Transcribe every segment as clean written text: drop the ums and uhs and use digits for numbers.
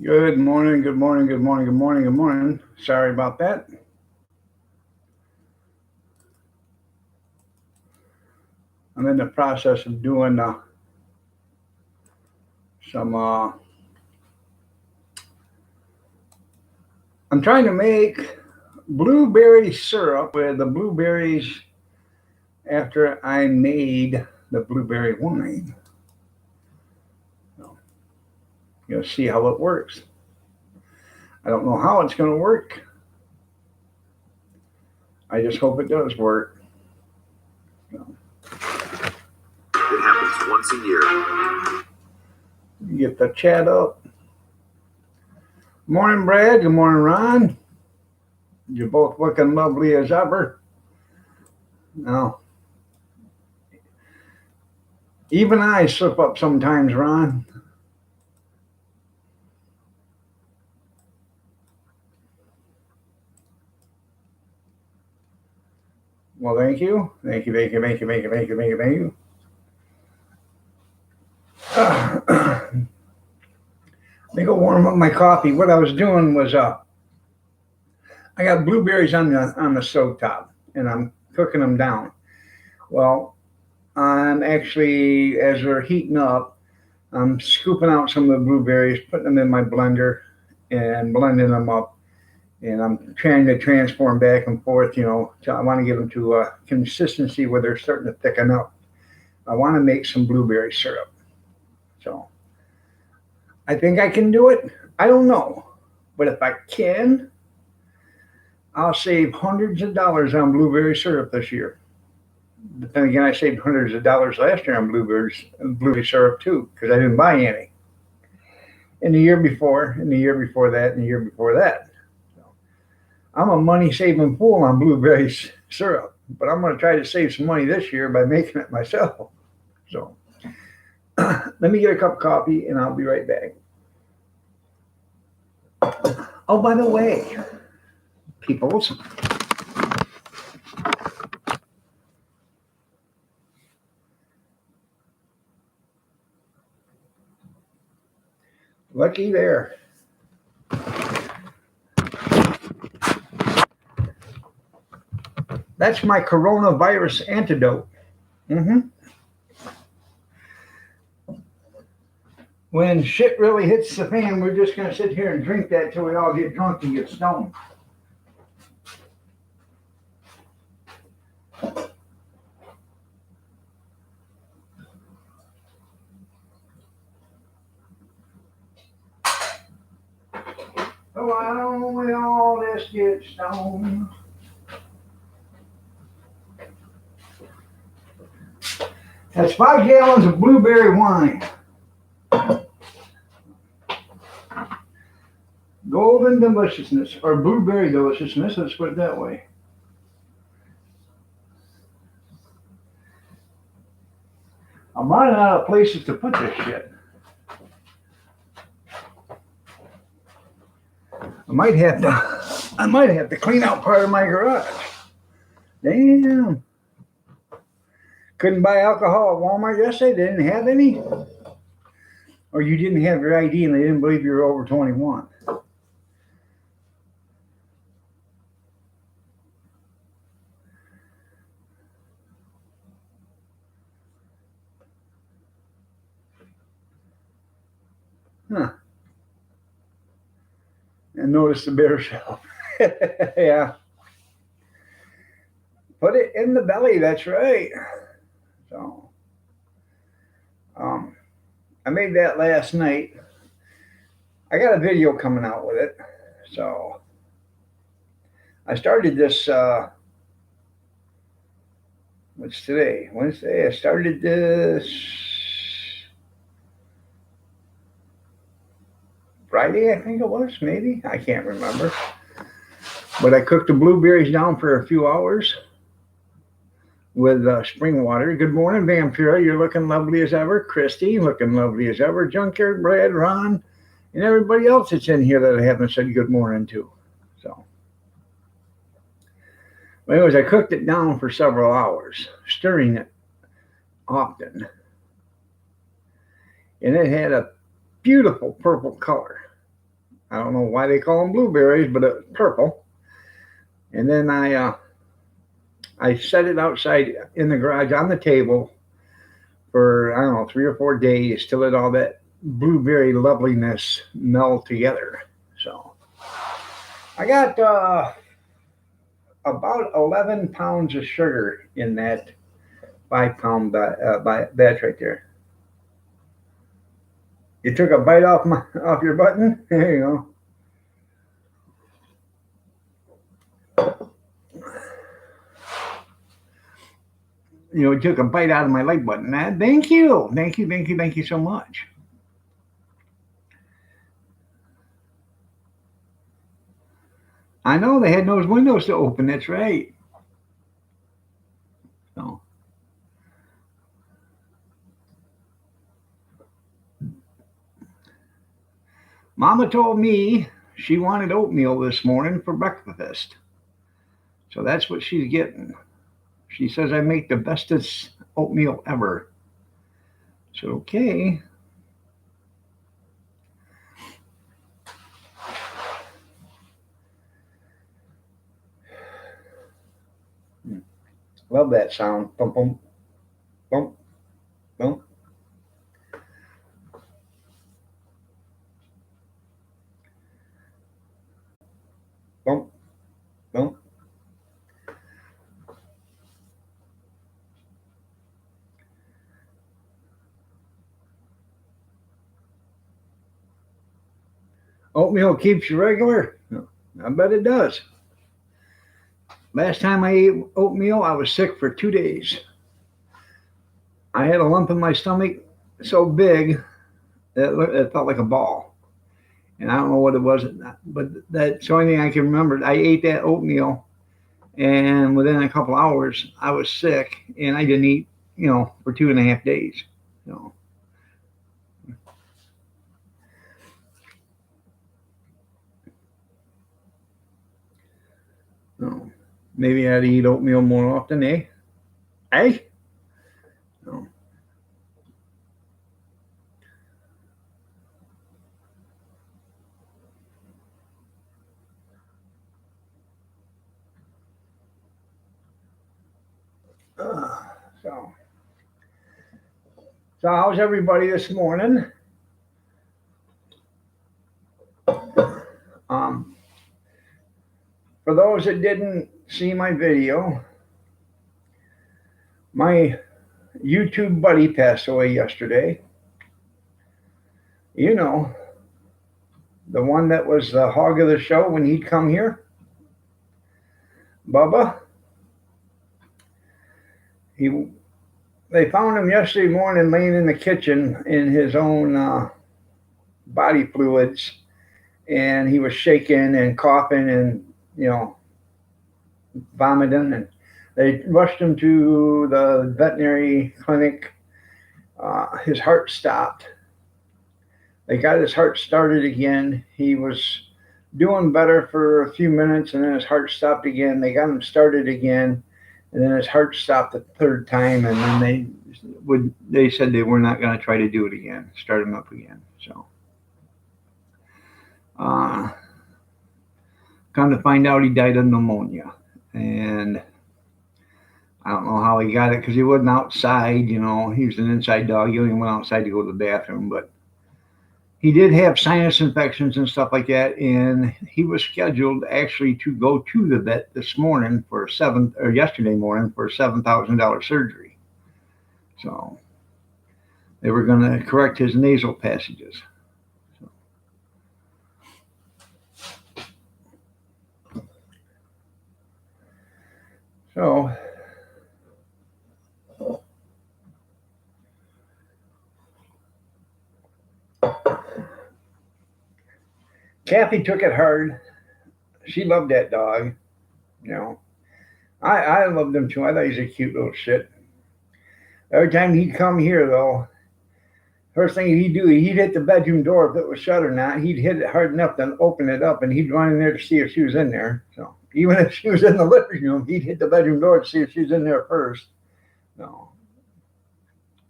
Good morning, good morning, good morning, good morning, good morning. Sorry about that. I'm in the process of doing some, I'm trying to make blueberry syrup with the blueberries after I made the blueberry wine. So, you'll see how it works. I don't know how it's going to work. I just hope it does work. So, It happens once a year. get the chat up. Morning, Brad. Good morning, Ron. You're both looking lovely as ever. Now, even I slip up sometimes, Ron. Well, thank you. Thank you, thank you, thank you, thank you, thank you, thank you, thank you. I think I'll warm up my coffee. What I was doing was I got blueberries on the stove top and I'm cooking them down. Well, I'm actually, as they're heating up, I'm scooping out some of the blueberries, putting them in my blender and blending them up. And I'm trying to transform back and forth, so I want to get them to a consistency where they're starting to thicken up. I want to make some blueberry syrup. So I think I can do it. I don't know. But if I can, I'll save hundreds of dollars on blueberry syrup this year. But then again, I saved hundreds of dollars last year on blueberry syrup too, because I didn't buy any. And the year before, and the year before that, and the year before that. So I'm a money saving fool on blueberry syrup, but I'm going to try to save some money this year by making it myself. So let me get a cup of coffee and I'll be right back. Oh, by the way, peoples, looky there. That's my coronavirus antidote. Mm-hmm. When shit really hits the fan, we're just going to sit here and drink that till we all get drunk and get stoned. So why don't we all just get stoned? That's 5 gallons of blueberry wine. Golden deliciousness, or blueberry deliciousness, let's put it that way. I'm running out of places to put this shit. I might have to clean out part of my garage. Damn. Couldn't buy alcohol at Walmart yesterday? They didn't have any? Or you didn't have your ID and they didn't believe you were over 21? Huh. And notice the bear shelf. Yeah. Put it in the belly, that's right. So, um, I made that last night. I got a video coming out with it. So, I started this, what's today? Wednesday. I started this Friday, I think it was, maybe. I can't remember. But I cooked the blueberries down for a few hours with spring water. Good morning, Vampira. You're looking lovely as ever. Christy, looking lovely as ever. Junkyard Brad, Ron, and everybody else that's in here that I haven't said good morning to. So, anyways, I cooked it down for several hours, stirring it often. And it had a beautiful purple color. I don't know why they call them blueberries, but it's purple. And then I set it outside in the garage on the table for, I don't know, 3 or 4 days till it all that blueberry loveliness meld together. So I got about 11 pounds of sugar in that 5 pound batch right there. You took a bite off your button. There you go. You took a bite out of my like button. Thank you. Thank you. Thank you. Thank you so much. I know they had those windows to open. That's right. So, Mama told me she wanted oatmeal this morning for breakfast. So that's what she's getting. She says I make the bestest oatmeal ever. So, okay. Love that sound. Bump, bump, bump, bump. Bump, bump. Oatmeal keeps you regular? I bet it does. Last time I ate oatmeal, I was sick for 2 days. I had a lump in my stomach so big that it felt like a ball. And I don't know what it was, but that's the only thing I can remember. I ate that oatmeal, and within a couple hours, I was sick, and I didn't eat, for 2.5 days. So, no. Maybe I'd eat oatmeal more often, eh? Eh? No. So, how's everybody this morning? Um, for those that didn't see my video, my YouTube buddy passed away yesterday. You know, the one that was the hog of the show when he'd come here, Bubba. They found him yesterday morning laying in the kitchen in his own body fluids, and he was shaking and coughing and vomiting, and they rushed him to the veterinary clinic. His heart stopped. They got his heart started again. He was doing better for a few minutes, and then his heart stopped again. They got him started again, and then his heart stopped the third time, and then they said they were not going to try to do it again, start him up again. So, come to find out, he died of pneumonia, and I don't know how he got it because he wasn't outside. He was an inside dog. He only went outside to go to the bathroom, but he did have sinus infections and stuff like that, and he was scheduled actually to go to the vet this morning yesterday morning for a $7,000 surgery. So they were going to correct his nasal passages. So Kathy took it hard. She loved that dog. I loved him too. I thought he was a cute little shit. Every time he'd come here, though, first thing he'd do, he'd hit the bedroom door if it was shut or not. He'd hit it hard enough to open it up, and he'd run in there to see if she was in there. So even if she was in the living room, he'd hit the bedroom door to see if she was in there first. No.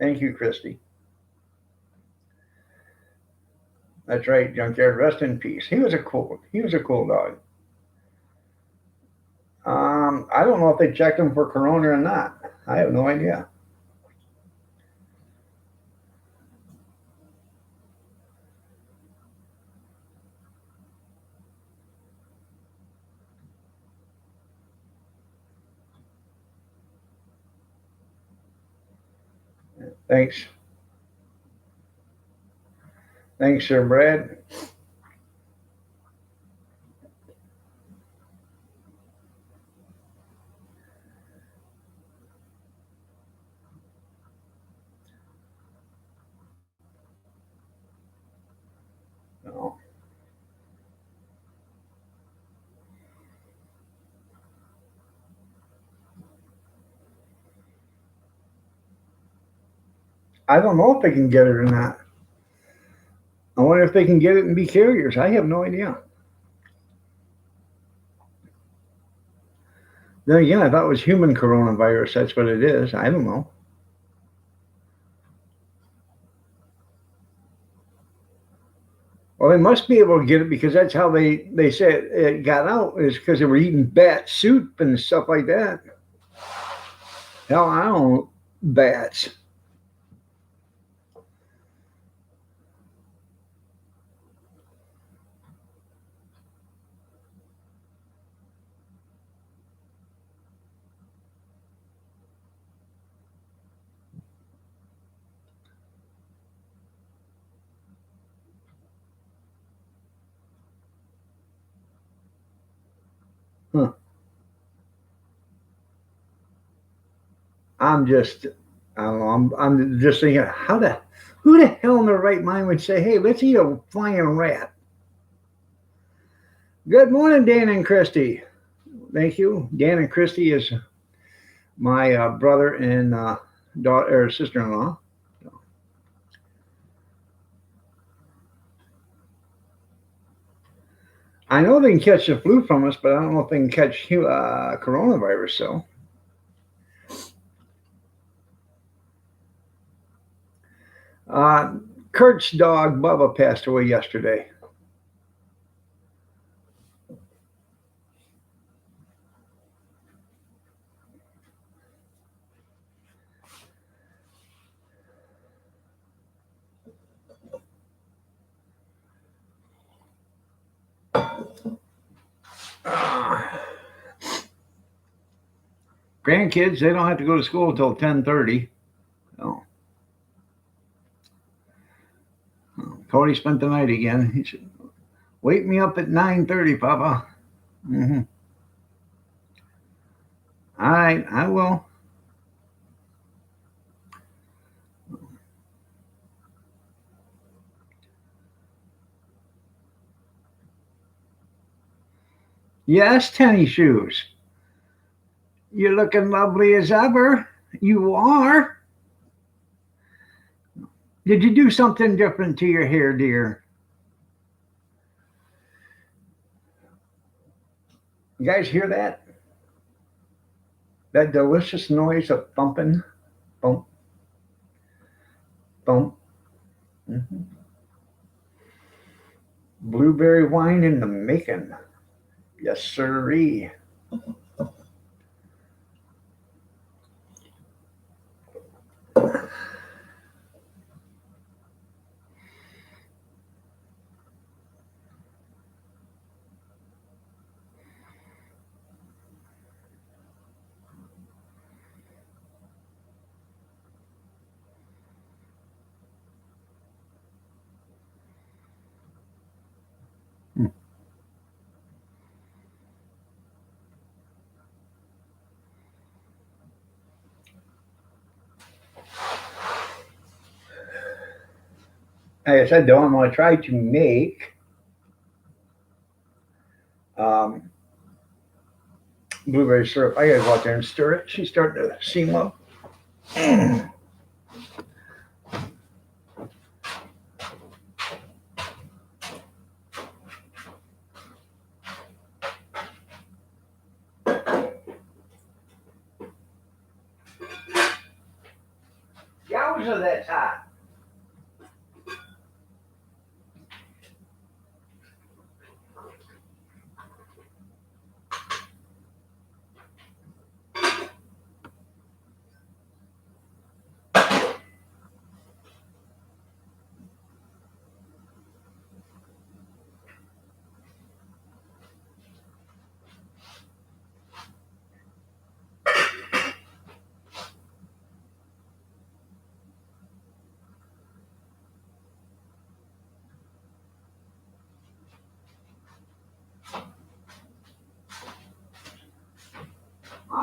Thank you, Christy. That's right, Junkyard. Rest in peace. He was a cool dog. I don't know if they checked him for corona or not. I have no idea. Thanks. Thanks, Sir Brad. No. I don't know if they can get it or not. I wonder if they can get it and be carriers. I have no idea. Then again, I thought it was human coronavirus. That's what it is. I don't know. Well, they must be able to get it because that's how they said it got out is because they were eating bat soup and stuff like that. Hell, I don't know. Bats. Huh. I'm just, I don't know. I'm just thinking, who the hell in their right mind would say, "Hey, let's eat a flying rat"? Good morning, Dan and Christy. Thank you. Dan and Christy is my brother and daughter or sister-in-law. I know they can catch the flu from us, but I don't know if they can catch coronavirus. So, Kurt's dog Bubba passed away yesterday. Grandkids, they don't have to go to school until 10:30. Oh. Cody spent the night again. He said, "Wake me up at 9:30, Papa." Mm-hmm. All right, I will. Yes, tennis shoes. You're looking lovely as ever. You are. Did you do something different to your hair, dear? You guys hear that? That delicious noise of thumping? Bump, bump. Mm-hmm. Blueberry wine in the making. Yes, sirree. Like I said, though, I'm going to try to make um, blueberry syrup. I got to go out there and stir it. She's starting to seam up. Yowza, that's hot.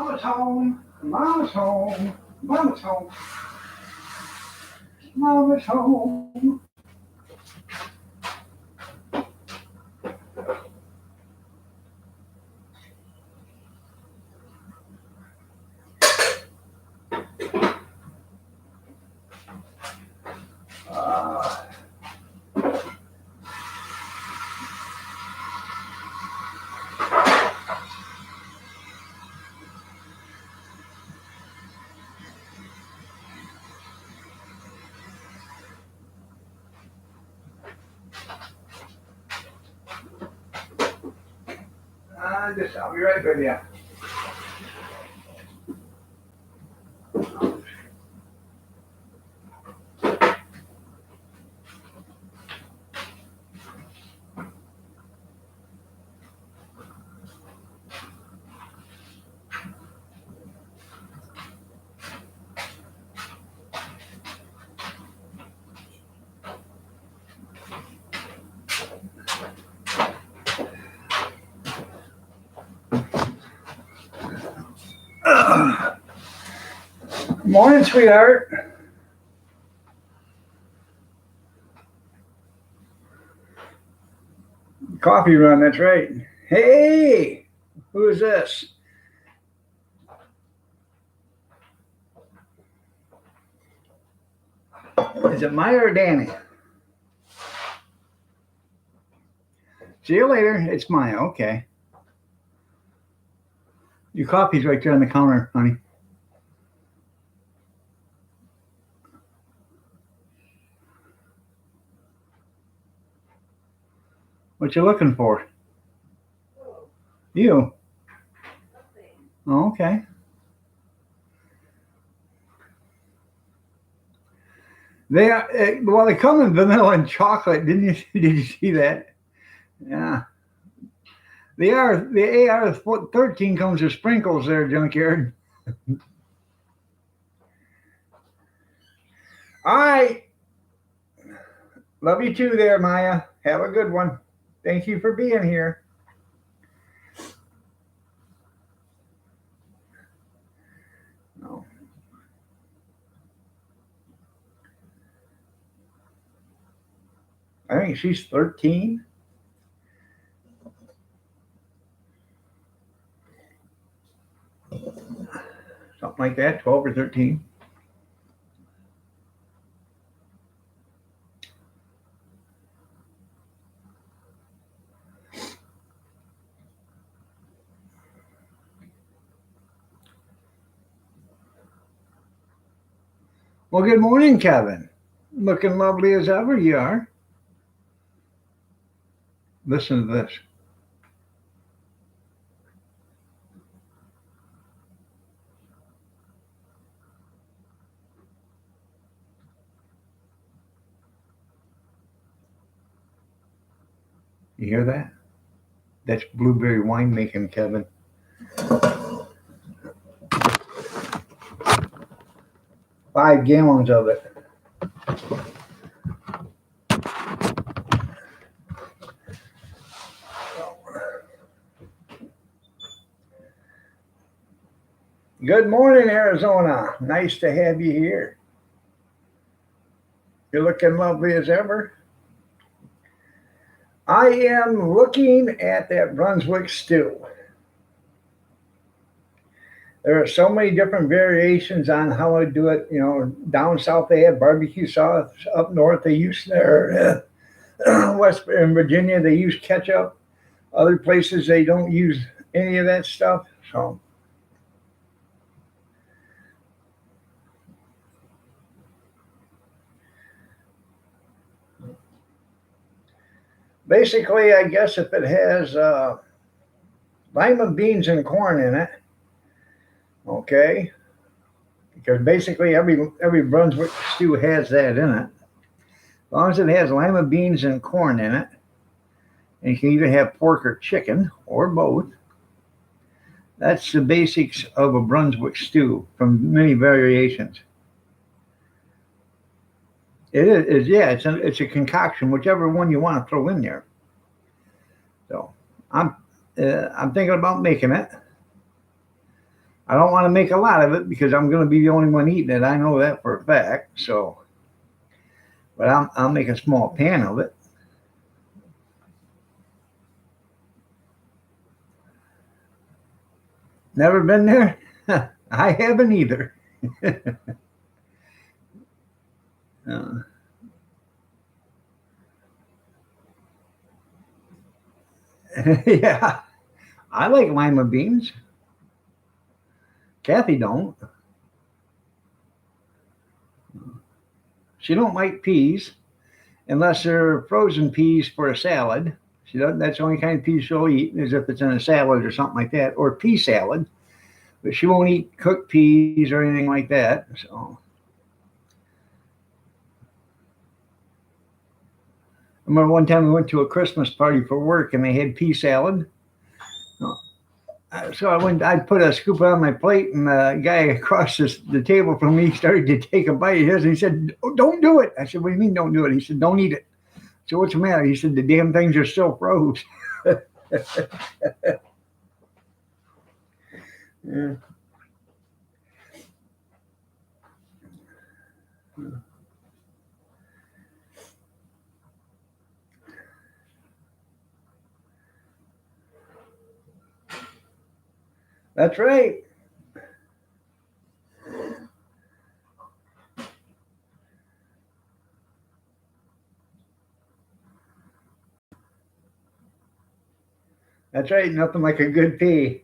Mama's home. Mama's home. Mama's home. Mama's home. I'll be right with you. Morning, sweetheart. Coffee run, that's right. Hey, who is this? Is it Maya or Danny? See you later. It's Maya. Okay. Your coffee's right there on the counter, honey. What you looking for? You? Oh, okay. They are, well, they come in vanilla and chocolate. Didn't you? Did you see that? Yeah. The AR-13 comes with sprinkles there, junkyard. All right. Love you too there, Maya. Have a good one. Thank you for being here. No. I think she's 13. Something like that, 12 or 13. Well, good morning, Kevin. Looking lovely as ever you are. Listen to this. You hear that? That's blueberry winemaking, Kevin. Five gallons of it. Good morning, Arizona. Nice to have you here. You're looking lovely as ever. I am looking at that Brunswick stew. There are so many different variations on how I do it. You know, down south they have barbecue sauce. Up north they use their West in Virginia they use ketchup. Other places they don't use any of that stuff. So basically, I guess if it has lima beans and corn in it, okay, because basically every Brunswick stew has that in it. As long as it has lima beans and corn in it, and you can either have pork or chicken or both. That's the basics of a Brunswick stew from many variations. It is yeah, it's a concoction, whichever one you want to throw in there. So I'm thinking about making it. I don't want to make a lot of it because I'm going to be the only one eating it. I know that for a fact. So, but I'll make a small pan of it. Never been there? I haven't either. uh, yeah, I like lima beans. Kathy don't. She don't like peas unless they're frozen peas for a salad. She doesn't. That's the only kind of peas she'll eat is if it's in a salad or something like that, or pea salad. But she won't eat cooked peas or anything like that. So I remember one time we went to a Christmas party for work and they had pea salad. So I put a scoop on my plate, and the guy across the table from me started to take a bite of his, and he said, "Oh, don't do it." I said, "What do you mean don't do it?" He said, "Don't eat it." So what's the matter? He said, "The damn things are still froze." Yeah. That's right. That's right. Nothing like a good pea.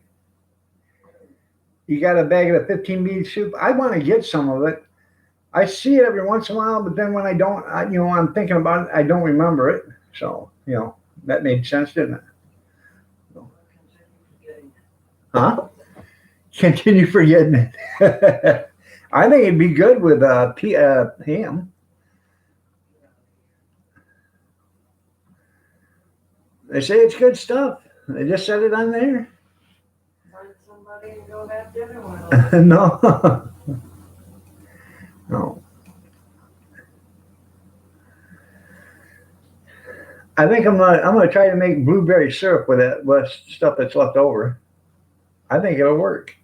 You got a bag of the 15 bean soup. I want to get some of it. I see it every once in a while, but then when I don't, I'm thinking about it, I don't remember it. So, that made sense, didn't it? Huh? Continue forgetting it. I think it'd be good with ham. They say it's good stuff. They just said it on there. Find somebody and go have dinner with them. No. No. I think I'm gonna try to make blueberry syrup with it with stuff that's left over. I think it'll work.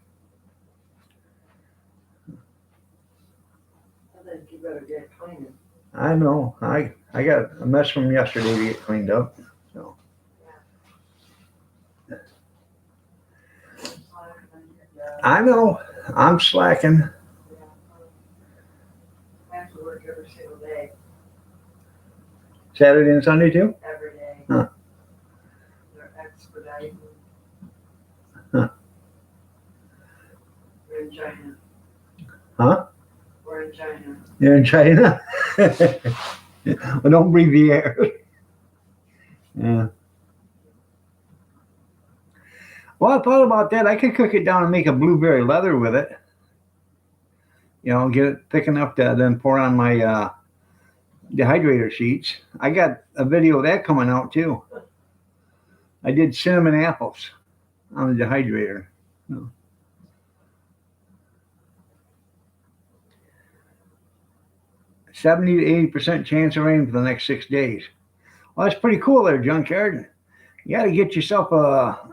I think you better get cleaning. I know. I got a mess from yesterday to get cleaned up. So I know I'm slacking. I have to work every single day, Saturday and Sunday too. every day. Huh. They're expediting. Huh. We're in China. Huh? We're in China. You're in China. Well, don't breathe the air. Yeah. Well, I thought about that. I could cook it down and make a blueberry leather with it. Get it thick enough to then pour on my dehydrator sheets. I got a video of that coming out too. I did cinnamon apples on the dehydrator. 70 to 80% chance of rain for the next 6 days. Well, that's pretty cool there, Junkyard. You got to get yourself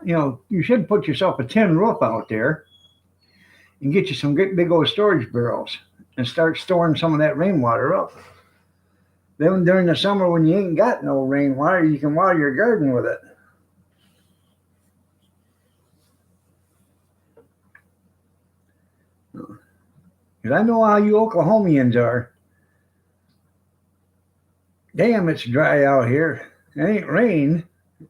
you should put yourself a tin roof out there and get you some big old storage barrels and start storing some of that rainwater up. Then during the summer when you ain't got no rainwater, you can water your garden with it. Because I know how you Oklahomians are. Damn, it's dry out here. It ain't rain,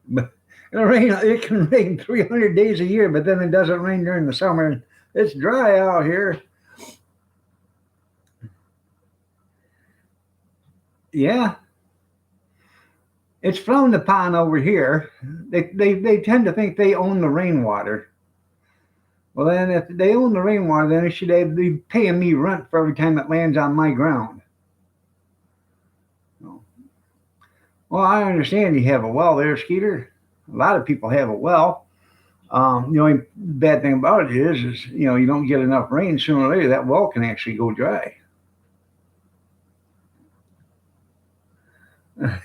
but it can rain 300 days a year, but then it doesn't rain during the summer. It's dry out here. Yeah. It's frowned upon over here. They tend to think they own the rainwater. Well, then if they own the rainwater, then they should be paying me rent for every time it lands on my ground. Well, I understand you have a well there, Skeeter. A lot of people have a well. The only bad thing about it is you don't get enough rain, sooner or later that well can actually go dry.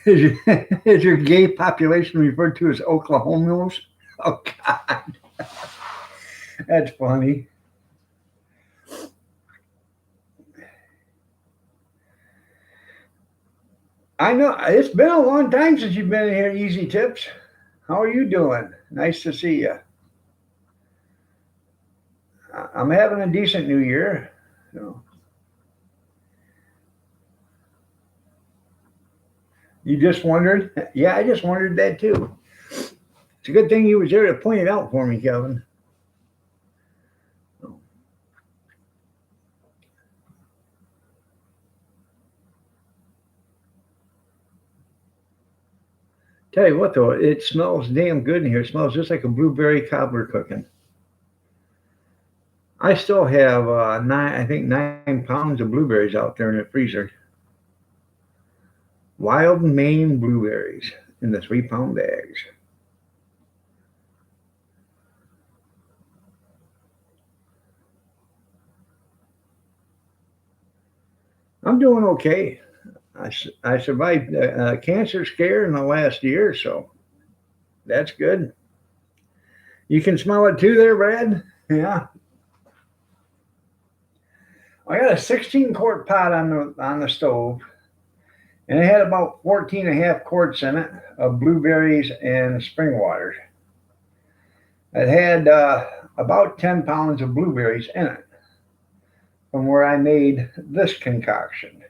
Is your gay population referred to as Oklahomos? Oh God, that's funny. I know it's been a long time since you've been in here, Easy Tips. How are you doing? Nice to see you. I'm having a decent New Year. So. You just wondered? Yeah, I just wondered that too. It's a good thing you was there to point it out for me, Kevin. Tell you what though, it smells damn good in here. It smells just like a blueberry cobbler cooking. I still have I think 9 pounds of blueberries out there in the freezer. Wild Maine blueberries in the 3-pound bags. I'm doing okay. I survived a cancer scare in the last year, so that's good. You can smell it too there, Brad? Yeah. I got a 16-quart pot on the stove, and it had about 14 and a half quarts in it of blueberries and spring water. It had about 10 pounds of blueberries in it from where I made this concoction.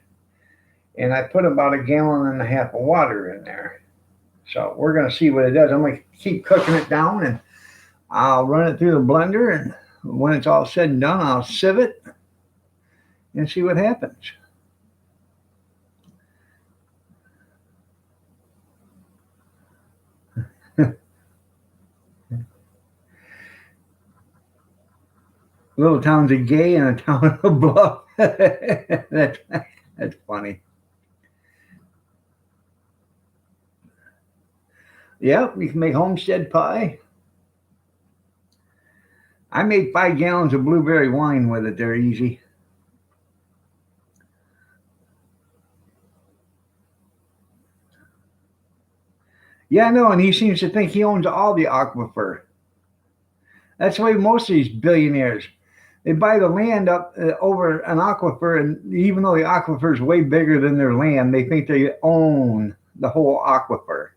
And I put about 1.5 gallons of water in there. So we're going to see what it does. I'm going to keep cooking it down, and I'll run it through the blender. And when it's all said and done, I'll sieve it and see what happens. Little town's a gay and a town of bluff. that's funny. Yeah, we can make homestead pie. I made 5 gallons of blueberry wine with it. They're easy. Yeah, I know, and he seems to think he owns all the aquifer. That's the way most of these billionaires, they buy the land up over an aquifer, and even though the aquifer is way bigger than their land, they think they own the whole aquifer.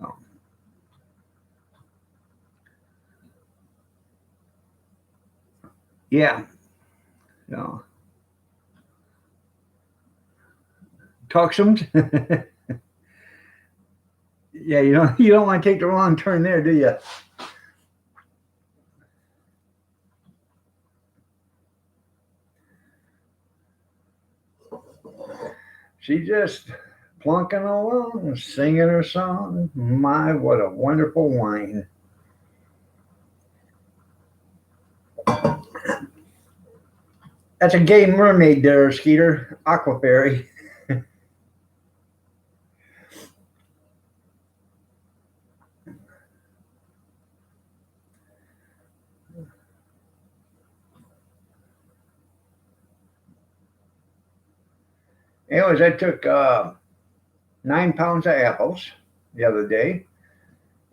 Oh. Yeah. So. Toxins. Yeah, you don't want to take the wrong turn there, do you? She just plunking along, singing her song. My, what a wonderful wine. That's a gay mermaid there, Skeeter. Aquafairy. Anyways, I took 9 pounds of apples the other day,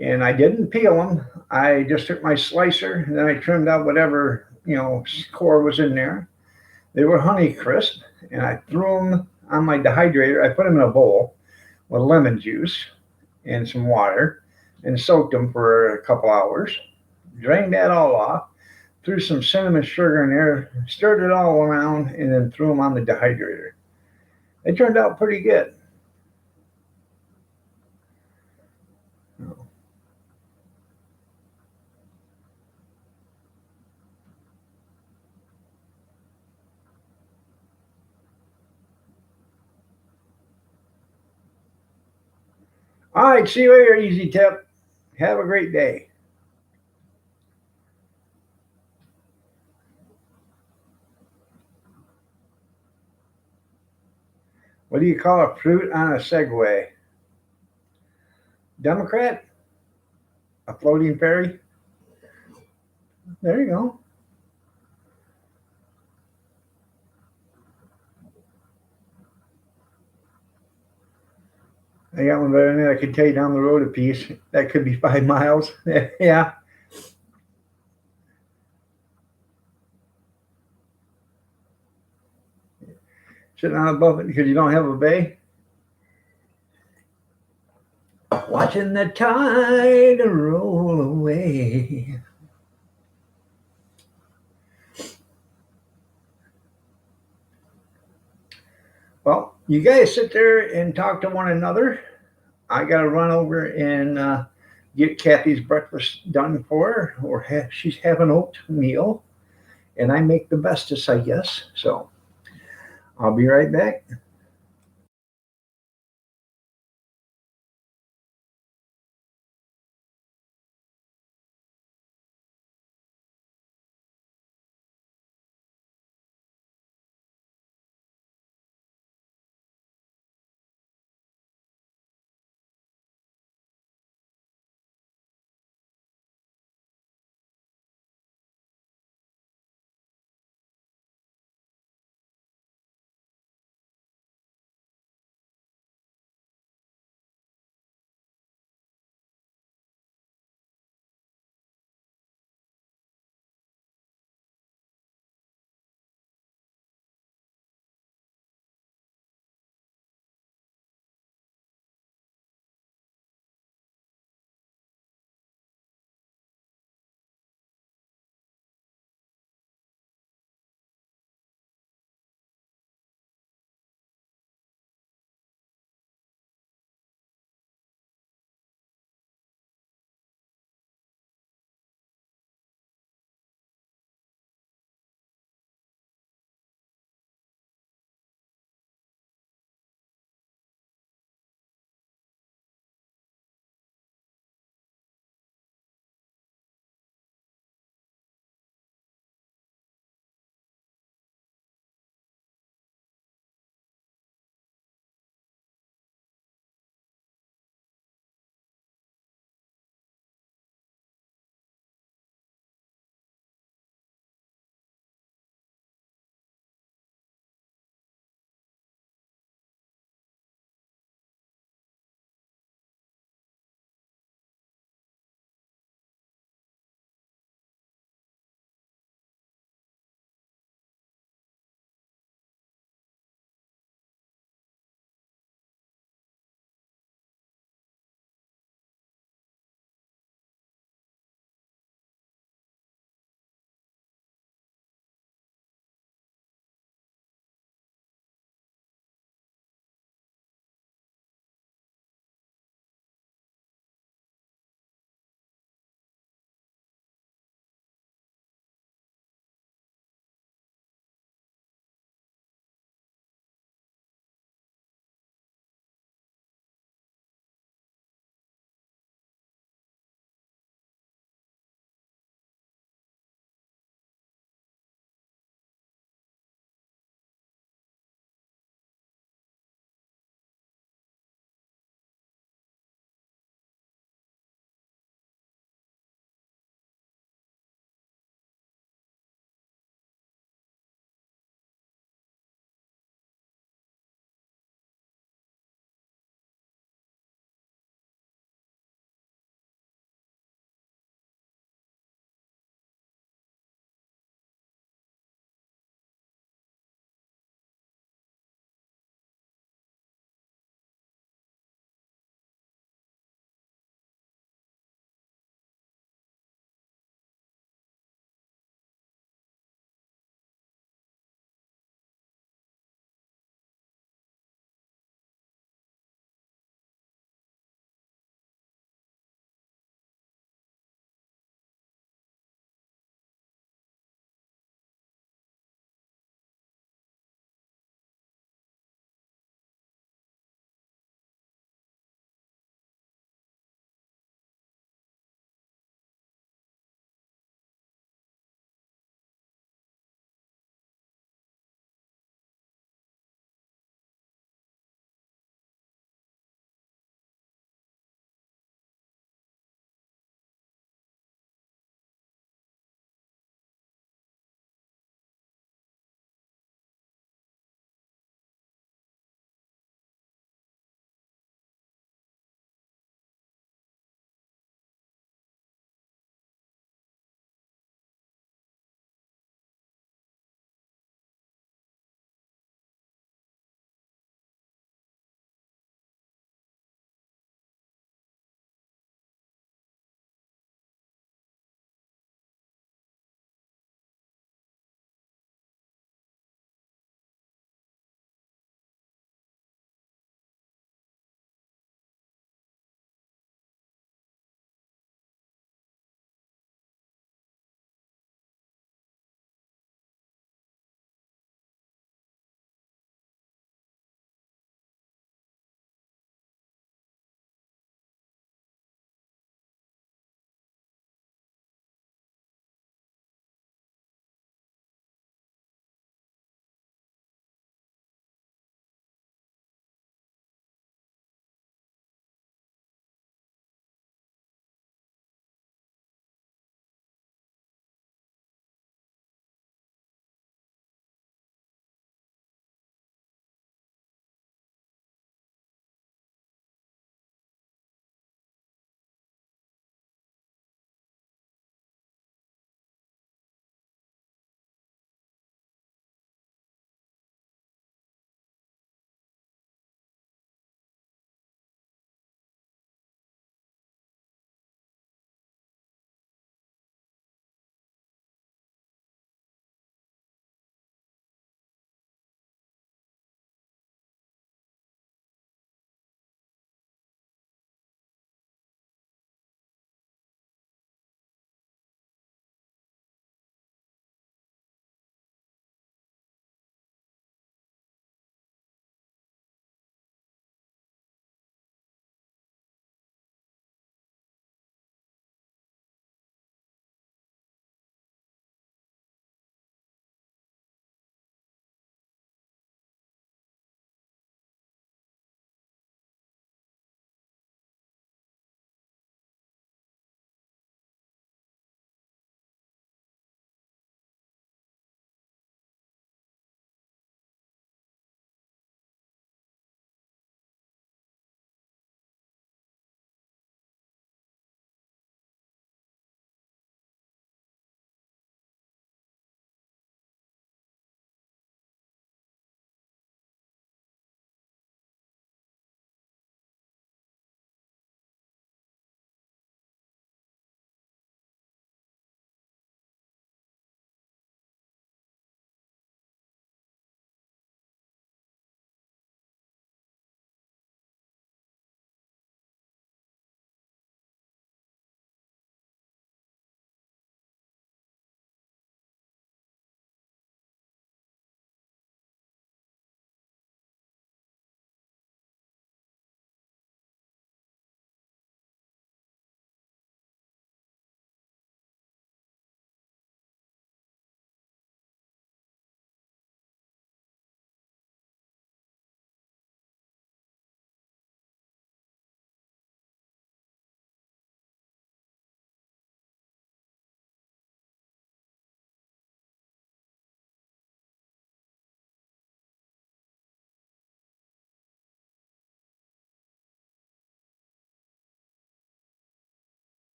and I didn't peel them. I just took my slicer, and then I trimmed out whatever core was in there. They were Honey Crisp, and I threw them on my dehydrator. I put them in a bowl with lemon juice and some water, and soaked them for a couple hours. Drained that all off, threw some cinnamon sugar in there, stirred it all around, and then threw them on the dehydrator. It turned out pretty good. All right, see you later, Easy Tip. Have a great day. What do you call a fruit on a Segway? Democrat? A floating fairy? There you go. I got one better than that. I could tell you down the road a piece. That could be 5 miles. Yeah. Sitting on above it because you don't have a bay? watching the tide roll away. Well, you guys sit there and talk to one another. I got to run over and get Kathy's breakfast done for her, or she's having oatmeal, and I make the bestest, I guess. So I'll be right back.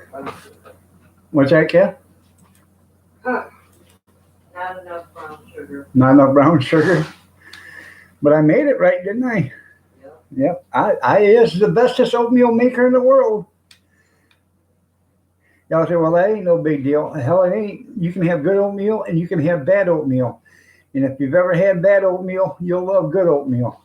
expensive. What's that, Kev? Huh. Not enough brown sugar. Not enough brown sugar. But I made it right, didn't I? Yep. Yep. I is the bestest oatmeal maker in the world. Y'all say, well, that ain't no big deal. Hell, it ain't. You can have good oatmeal and you can have bad oatmeal. And if you've ever had bad oatmeal, you'll love good oatmeal.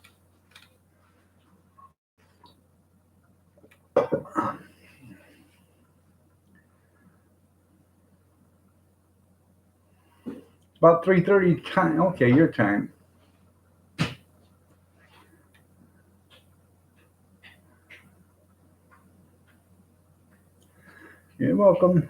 About 3:30 time. Okay, your time. You're welcome.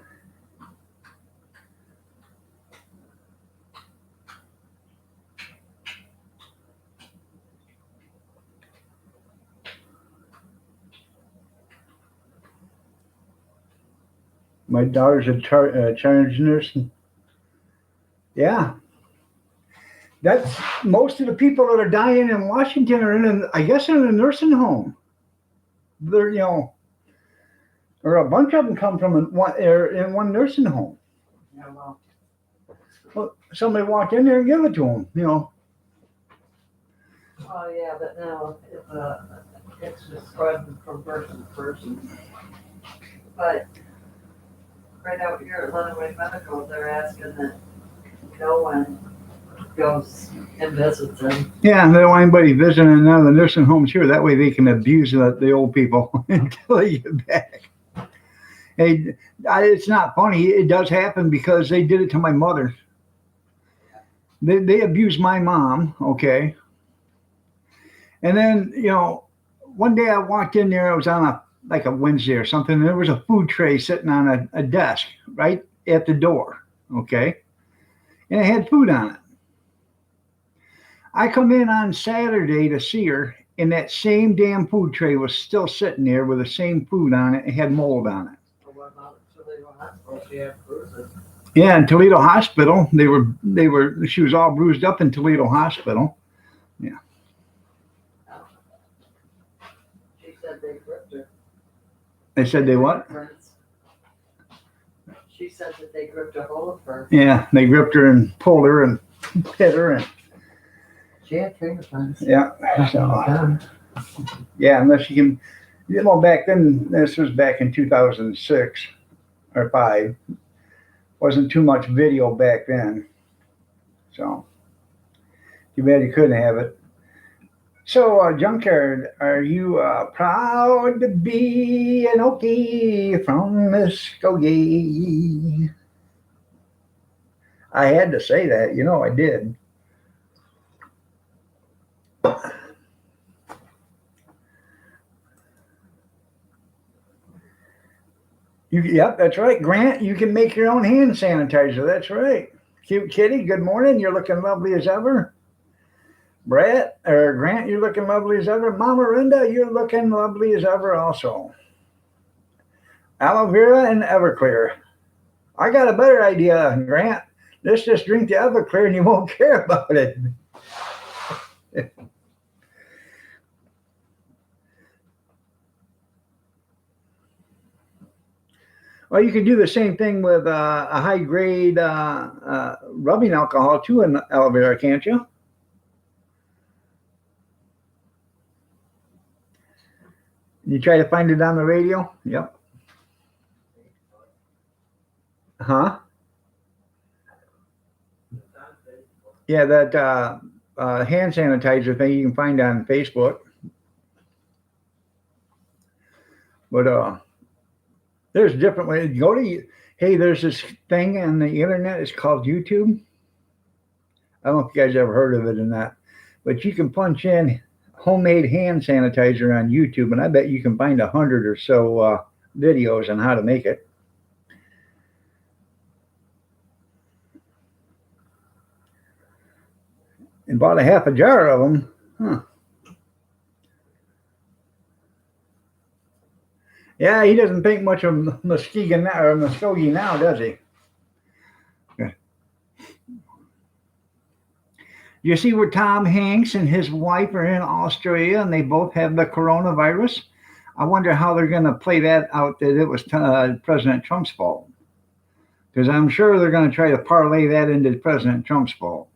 My daughter's a charge nurse. Yeah. That's most of the people that are dying in Washington are I guess in a nursing home. They're, or a bunch of them come from in one nursing home. Yeah, well, Well, somebody walked in there and give it to them, oh yeah, but now it's just spreading from person to person. But right out here at Lenawee Medical, they're asking that no one goes and visits them. Yeah, they don't want anybody visiting none of the nursing homes here. That way they can abuse the old people until they get back. Hey, it's not funny. It does happen because they did it to my mother. They abused my mom, okay? And then, one day I walked in there, I was on like a Wednesday or something, and there was a food tray sitting on a desk right at the door, okay? And it had food on it. I come in on Saturday to see her, and that same damn food tray was still sitting there with the same food on it. It had mold on it. So what about Toledo Hospital? She had bruises. Yeah, in Toledo Hospital, she was all bruised up in Toledo Hospital. Yeah. She said they gripped her. They said they what? She said that they gripped a hold of her. Yeah, they gripped her and pulled her and hit her and She had fingerprints. yeah. So, yeah, unless you can, back then, this was back in 2006 or 5. Wasn't too much video back then. So, too bad you couldn't have it. So, Junkyard, are you proud to be an Okie from Muskogee? I had to say that, I did. Yep, that's right. Grant, you can make your own hand sanitizer. That's right. Cute kitty, good morning. You're looking lovely as ever. Grant, you're looking lovely as ever. Mama Rinda, you're looking lovely as ever also. Aloe vera and Everclear. I got a better idea, Grant. Let's just drink the Everclear and you won't care about it. Well, you can do the same thing with a high-grade rubbing alcohol too in aloe vera, can't you? You try to find it on the radio? Yep. Huh? Yeah, that hand sanitizer thing you can find on Facebook. But there's different ways. There's this thing on the internet. It's called YouTube. I don't know if you guys ever heard of it or not, but you can punch in homemade hand sanitizer on YouTube, and I bet you can find 100 or so videos on how to make it. And bought a half a jar of them. Huh. Yeah, he doesn't think much of Muskogee now, does he? You see where Tom Hanks and his wife are in Australia and they both have the coronavirus? I wonder how they're going to play that out that it was President Trump's fault. Because I'm sure they're going to try to parlay that into President Trump's fault.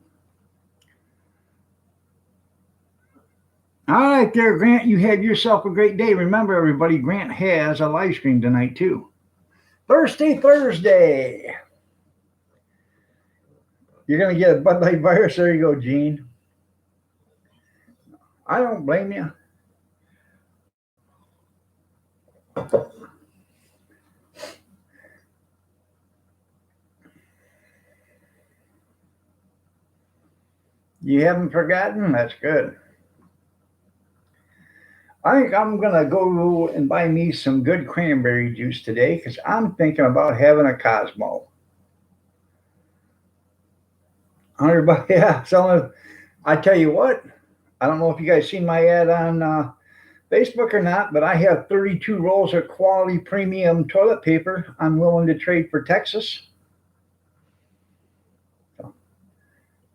All right, there, Grant. You had yourself a great day. Remember, everybody, Grant has a live stream tonight, too. Thursday. You're going to get a Bud Light virus. There you go, Gene. I don't blame you. You haven't forgotten? That's good. I think I'm going to go and buy me some good cranberry juice today because I'm thinking about having a Cosmo. 100 bucks, yeah. So I tell you what, I don't know if you guys seen my ad on Facebook or not, but I have 32 rolls of quality premium toilet paper I'm willing to trade for Texas. So,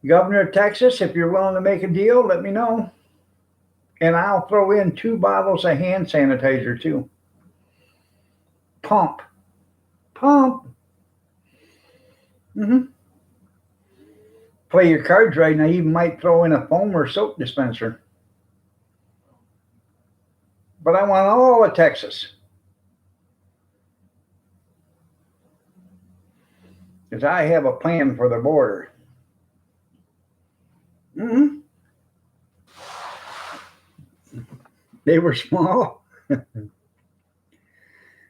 Governor of Texas, if you're willing to make a deal, let me know. And I'll throw in 2 bottles of hand sanitizer too. Pump. Play your cards right, and I even might throw in a foam or soap dispenser. But I want all of Texas. Because I have a plan for the border. They were small.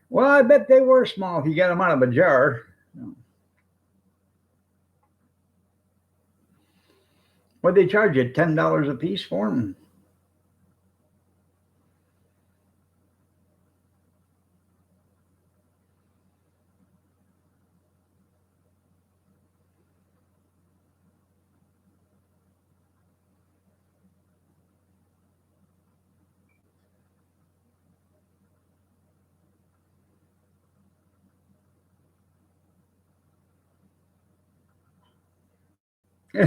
Well, I bet they were small if you got them out of a jar. What'd they charge you? $10 a piece for them?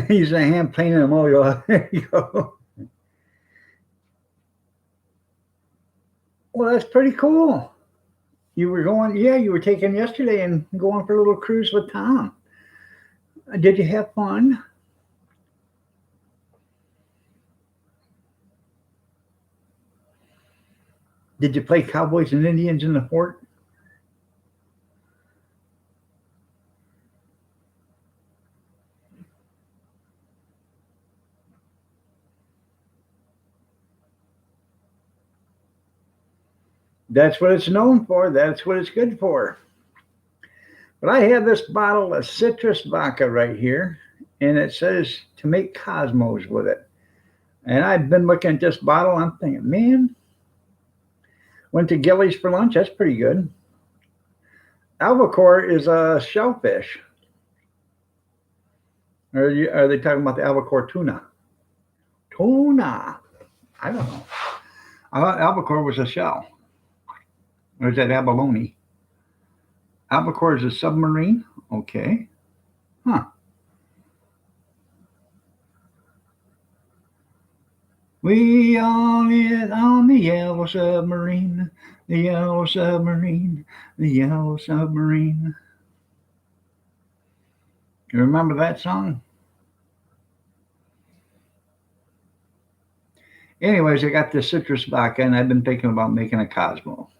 He's a hand painting them all. There you go. Well, that's pretty cool. You were taking yesterday and going for a little cruise with Tom. Did you have fun? Did you play Cowboys and Indians in the fort? That's what it's known for. That's what it's good for. But I have this bottle of citrus vodka right here, and it says to make Cosmos with it. And I've been looking at this bottle. I'm thinking, man, went to Gillies for lunch. That's pretty good. Albacore is a shellfish. Or are they talking about the albacore tuna? Tuna. I don't know. I thought albacore was a shell. Or is that abalone? Albacore is a submarine? Okay. Huh. We all live on the yellow submarine, the yellow submarine, the yellow submarine. You remember that song? Anyways, I got this citrus vodka, and I've been thinking about making a Cosmo.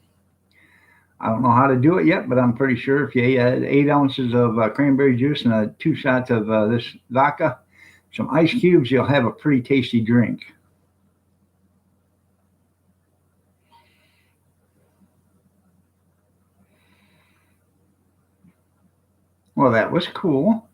I don't know how to do it yet, but I'm pretty sure if you add 8 ounces of cranberry juice and 2 shots of this vodka, some ice cubes, you'll have a pretty tasty drink. Well, that was cool.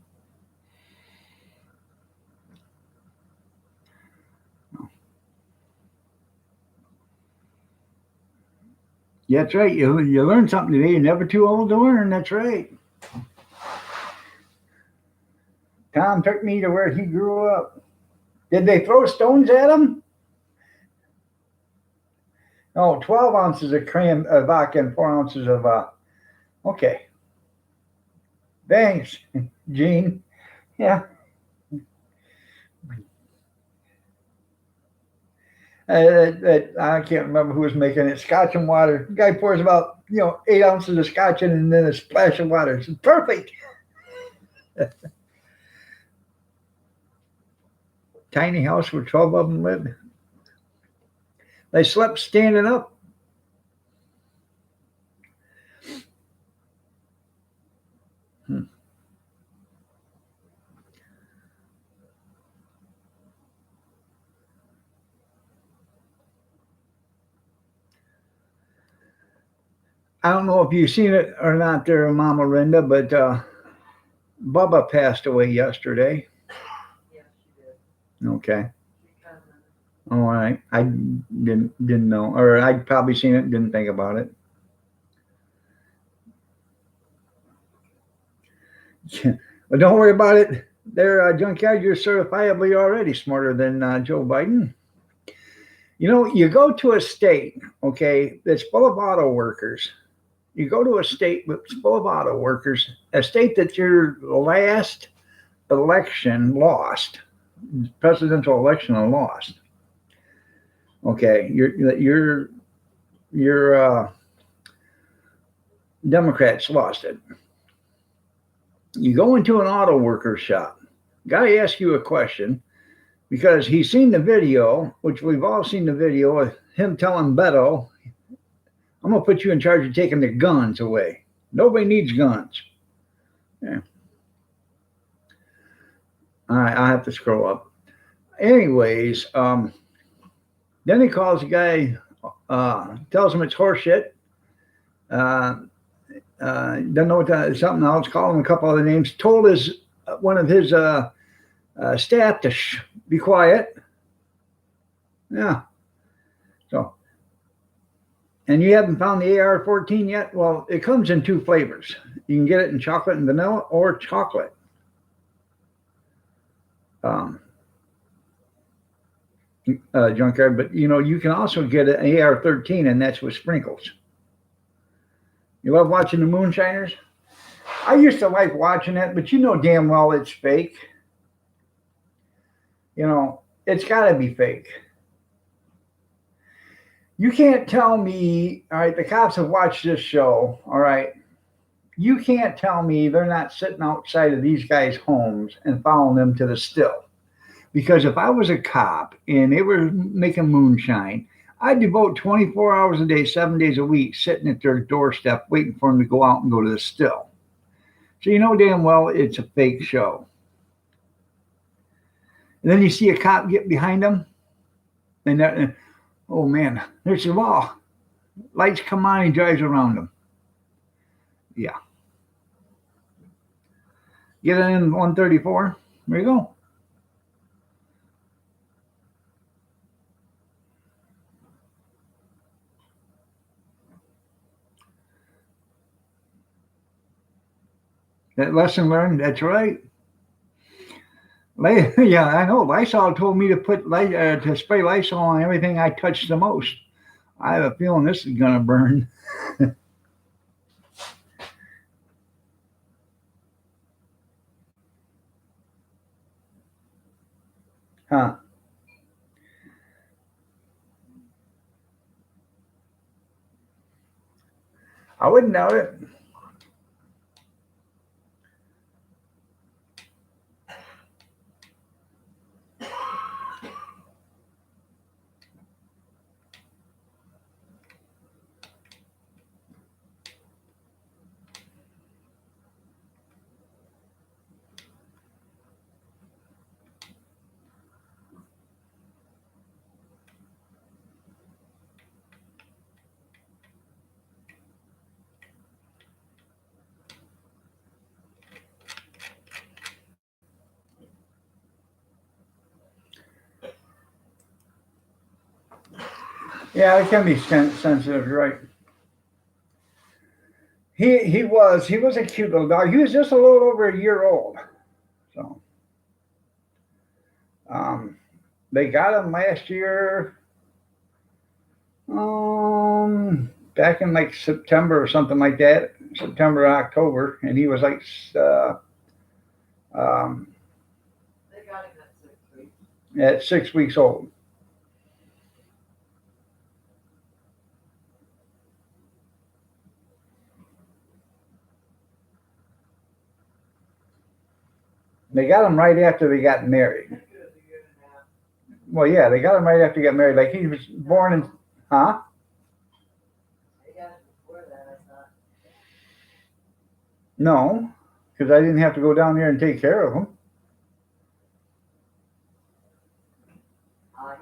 Yeah, that's right. You learn something today. You're never too old to learn. That's right. Tom took me to where he grew up. Did they throw stones at him? No, 12 ounces of vodka and 4 ounces of okay. Thanks, Gene. Yeah. I can't remember who was making it. Scotch and water. The guy pours about 8 ounces of scotch in and then a splash of water. It's perfect. Tiny house where 12 of them lived. They slept standing up. I don't know if you've seen it or not there, Mama Linda, but Bubba passed away yesterday. Yes, she did. Okay. She kind of, All right. I didn't know, or I'd probably seen it, didn't think about it. But don't worry about it. There, Junkyard, you're certifiably already smarter than Joe Biden. You go to a state, okay, that's full of auto workers. You go to a state that's full of auto workers, a state that your last election lost, presidential election lost. Okay, your Democrats lost it. You go into an auto worker shop. Guy asks you a question because he's seen the video, which we've all seen the video of him telling Beto, I'm going to put you in charge of taking the guns away. Nobody needs guns. Yeah. All right, I have to scroll up. Anyways, then he calls the guy, tells him it's horseshit. Doesn't know what something else, called him a couple other names, told one of his staff to be quiet. Yeah. So, and you haven't found the AR-14 yet? Well, it comes in 2 flavors. You can get it in chocolate and vanilla or chocolate. Junkyard, but you can also get an AR-13, and that's with sprinkles. You love watching the Moonshiners? I used to like watching it, but damn well it's fake. It's got to be fake. You can't tell me, all right, the cops have watched this show, all right. You can't tell me they're not sitting outside of these guys' homes and following them to the still. Because if I was a cop and they were making moonshine, I'd devote 24 hours a day, 7 days a week, sitting at their doorstep, waiting for them to go out and go to the still. So damn well it's a fake show. And then you see a cop get behind them, and oh man, there's the law. Lights come on, he drives around them. Yeah. Get it in 134. There you go. That lesson learned, that's right. Yeah, I know. Lysol told me to to spray Lysol on everything I touch the most. I have a feeling this is gonna burn. Huh. I wouldn't doubt it. Yeah, it can be sensitive, you're right. He was a cute little dog. He was just a little over a year old. So they got him last year, back in like September or something like that, September, October, and he was like they got him at 6 weeks. at 6 weeks old. They got him right after they got married. Well, yeah, they got him right after they got married. Like he was born in, huh? They got it before that, I thought. No, because I didn't have to go down there and take care of him.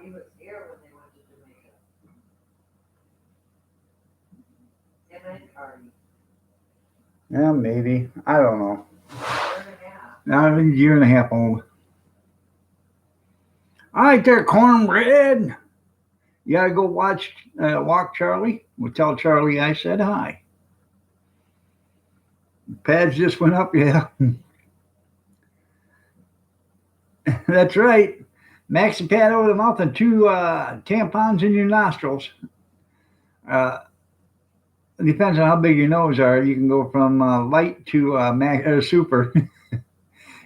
He was here when they went to Jamaica. Him and Cardi. Yeah, maybe. I don't know. Year and a half. Now a year and a half old. All right, there, cornbread. You gotta go walk Charlie. We'll tell Charlie I said hi. Pads just went up, yeah. That's right. Maxi pad over the mouth and 2 tampons in your nostrils. It depends on how big your nose are. You can go from light to super.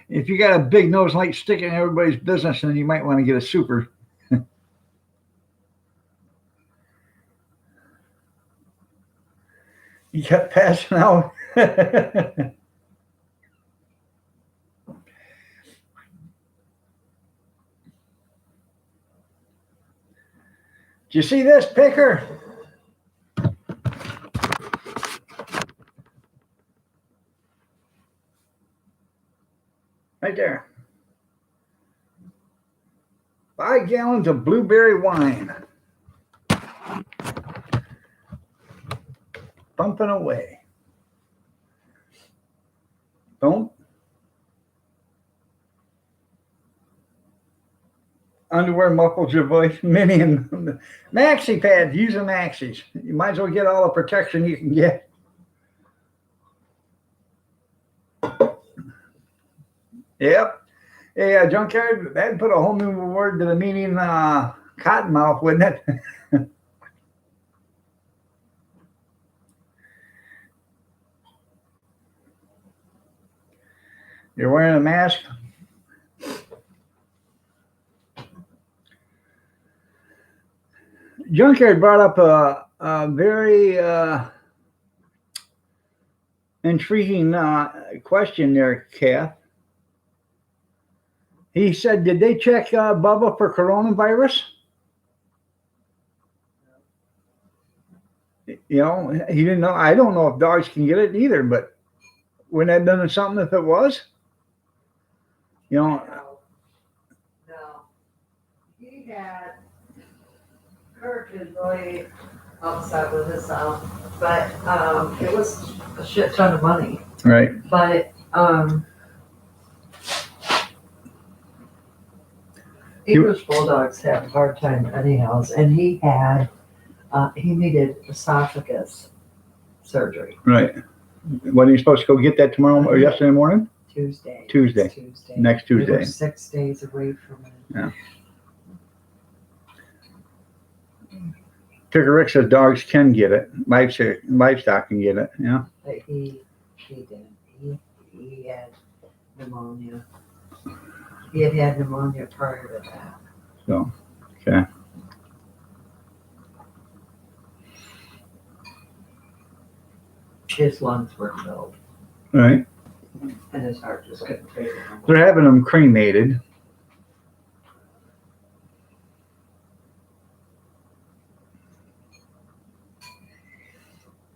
If you got a big nose like sticking in everybody's business, then you might want to get a super. You kept passing out. Did you see this, Picker? Right there. 5 gallons of blueberry wine. Bumping away. Don't. Underwear muffles your voice. Mini and maxi pads. Use the maxis. You might as well get all the protection you can get. Yep. Hey, Junkyard, that'd put a whole new word to the meaning cottonmouth, wouldn't it? You're wearing a mask? Junkyard brought up a very intriguing question there, Kath. He said, did they check Bubba for coronavirus? You know, he didn't know. I don't know if dogs can get it either, but wouldn't that have done something if it was? You know. No. He had, Kirk is really upset with himself, but it was a shit ton of money. Right. But English bulldogs have a hard time anyhow, and he had he needed esophagus surgery. Right. When are you supposed to go get that tomorrow or yesterday morning? Tuesday. Next Tuesday. We were 6 days away from it. Yeah. Picker Rick says dogs can get it. Livestock can get it. Yeah. But he didn't. He had pneumonia. He had pneumonia prior to that. So, okay. His lungs were filled, All right. and his heart just couldn't take it. They're having them cremated.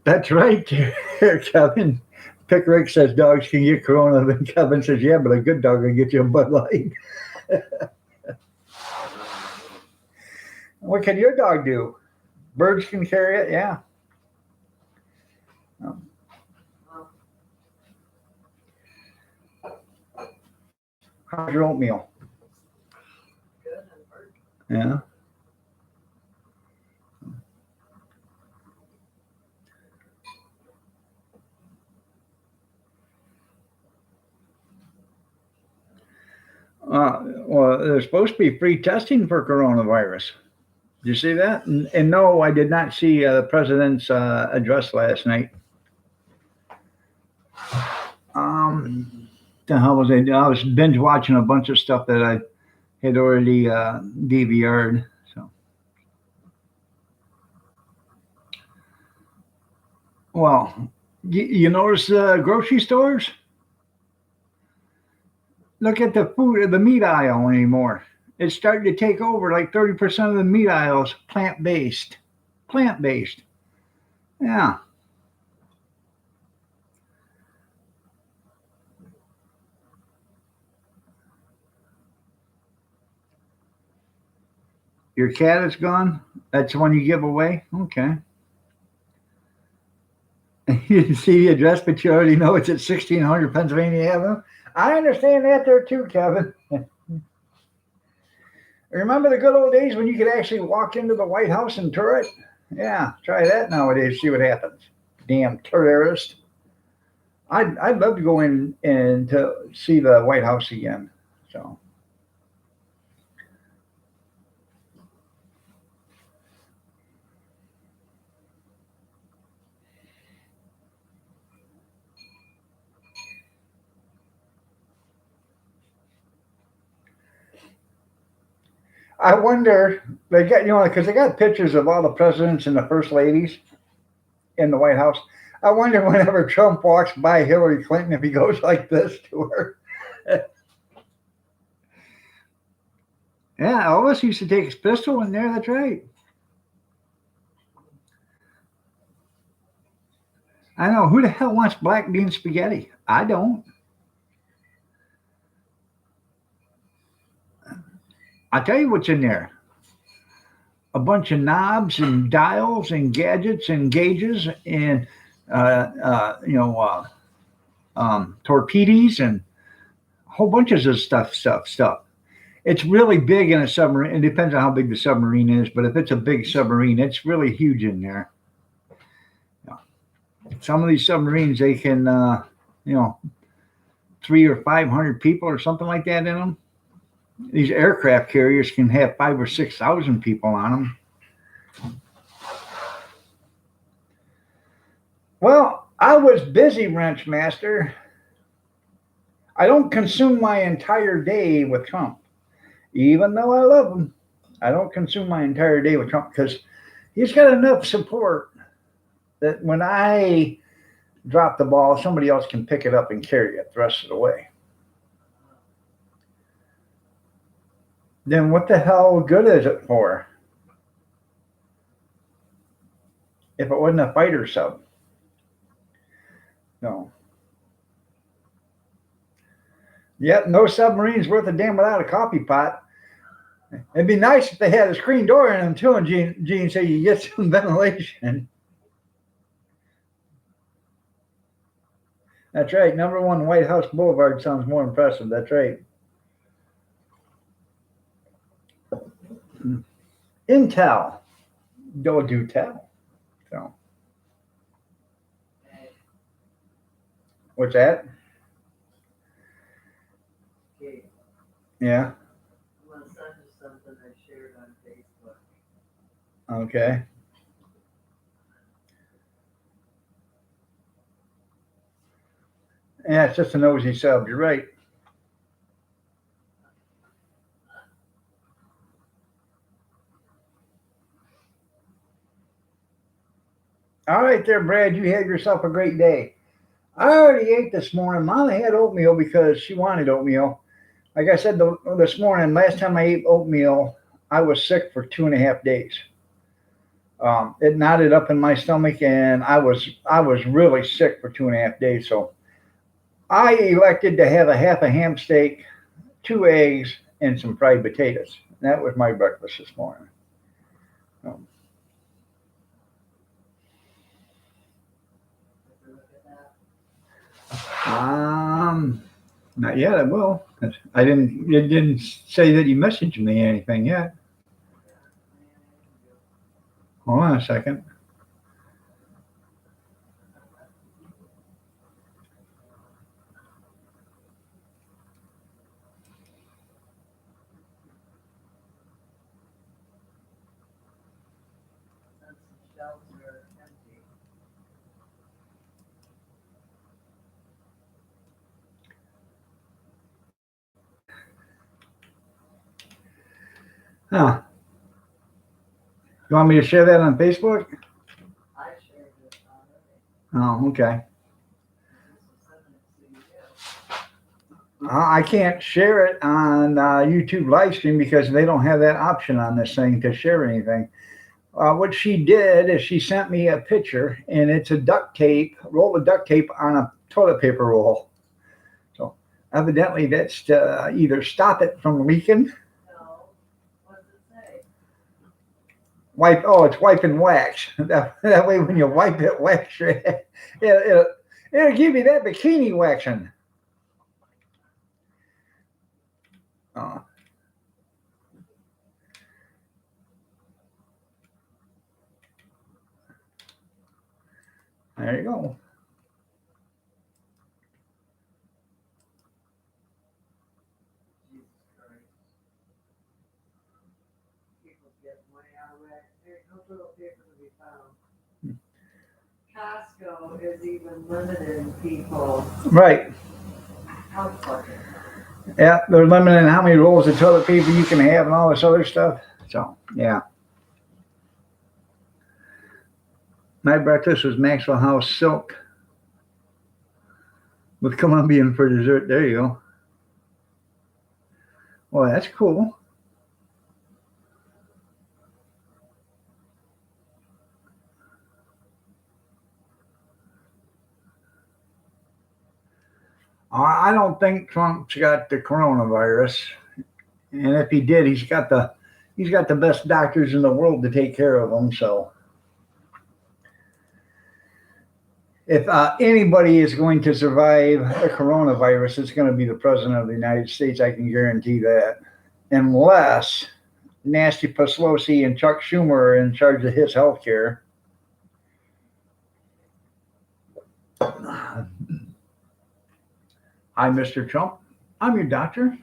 That's right, Kevin. Pickerick says dogs can get corona. Then Kevin says, yeah, but a good dog will get you a Bud Light. What can your dog do? Birds can carry it, yeah. How's your oatmeal? Good and hurt. Yeah. Well, there's supposed to be free testing for coronavirus. Did you see that? And no, I did not see the president's address last night. The hell was I? I was binge watching a bunch of stuff that I had already DVR'd. So, well, you notice grocery stores? look at the food, the meat aisle anymore. It's starting to take over. Like 30% of the meat aisles plant based. Plant based. Yeah. Your cat is gone? That's the one you give away? Okay. You didn't see the address, but you already know it's at 1600 Pennsylvania Avenue. I understand that there too, Kevin. Remember the good old days when you could actually walk into the White House and tour it? Yeah, try that nowadays, see what happens. Damn terrorist. I'd love to go in and to see the White House again. So I wonder, they got, because they got pictures of all the presidents and the first ladies in the White House. I wonder whenever Trump walks by Hillary Clinton if he goes like this to her. Yeah, Elvis used to take his pistol in there. That's right. I know. Who the hell wants black bean spaghetti? I don't. I'll tell you what's in there. A bunch of knobs and dials and gadgets and gauges and torpedoes and a whole bunches of stuff. It's really big in a submarine. It depends on how big the submarine is, but if it's a big submarine, it's really huge in there. Some of these submarines, they can, 300 or 500 people or something like that in them. These aircraft carriers can have 5,000 or 6,000 people on them. Well, I was busy, Wrench Master. I don't consume my entire day with Trump. Even though I love him, I don't consume my entire day with Trump because he's got enough support that when I drop the ball, somebody else can pick it up and carry it the rest of the way. Then what the hell good is it for? If it wasn't a fighter sub. No. Yep, no submarine's worth a damn without a coffee pot. It'd be nice if they had a screen door in them too, and Gene said you get some ventilation. That's right. Number 1 White House Boulevard sounds more impressive. That's right. Intel. Don't do tell. So. What's that? Okay, Yeah. I'm gonna send you something I shared on Facebook. Okay. Yeah, it's just a nosy sub. You're right. All right there, Brad. You have yourself a great day. I already ate this morning. Mama had oatmeal because she wanted oatmeal. Like I said this morning, last time I ate oatmeal, I was sick for 2.5 days. It knotted up in my stomach, and I was really sick for 2.5 days. So I elected to have a half a ham steak, 2 eggs, and some fried potatoes. That was my breakfast this morning. Not yet. I will. I didn't. It didn't say that you messaged me anything yet. Hold on a second. Since the shelves are empty. Huh. You want me to share that on Facebook? I shared it already. Oh, okay. This was sent it to you. I can't share it on YouTube live stream because they don't have that option on this thing to share anything. What she did is she sent me a picture, and it's a roll of duct tape on a toilet paper roll. So evidently that's to either stop it from leaking. No, what does it say? It's wipe and wax. That way when you wipe it, wax your head. It'll give you that bikini waxing. Oh. There you go. Jesus Christ. People get way out of whack. There's no toilet paper to be found. Costco is even limiting people. Right. How fucking. Yeah, they're limiting how many rolls of toilet paper you can have and all this other stuff. So, yeah. My breakfast was Maxwell House silk with Colombian for dessert. There you go. Well, that's cool. I don't think Trump's got the coronavirus, and if he did, he's got the best doctors in the world to take care of him. So, if anybody is going to survive the coronavirus, it's going to be the president of the United States. I can guarantee that, unless Nancy Pelosi and Chuck Schumer are in charge of his health care. Hi, Mr. Trump. I'm your doctor,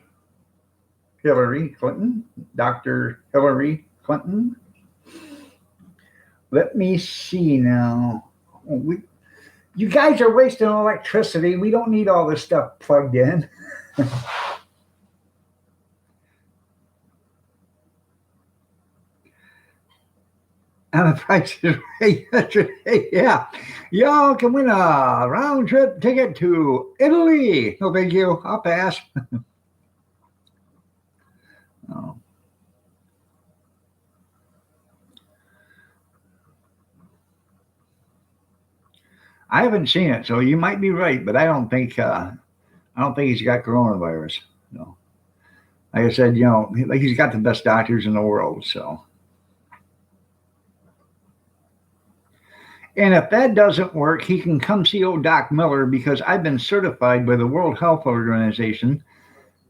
Hillary Clinton. Dr. Hillary Clinton. Let me see now. You guys are wasting electricity. We don't need all this stuff plugged in. And the price is right yesterday. Yeah. Y'all can win a round trip ticket to Italy. No, thank you. I'll pass. Oh. I haven't seen it, so you might be right, but I don't think he's got coronavirus. No. Like I said, like he's got the best doctors in the world, so. And if that doesn't work, he can come see old Doc Miller because I've been certified by the World Health Organization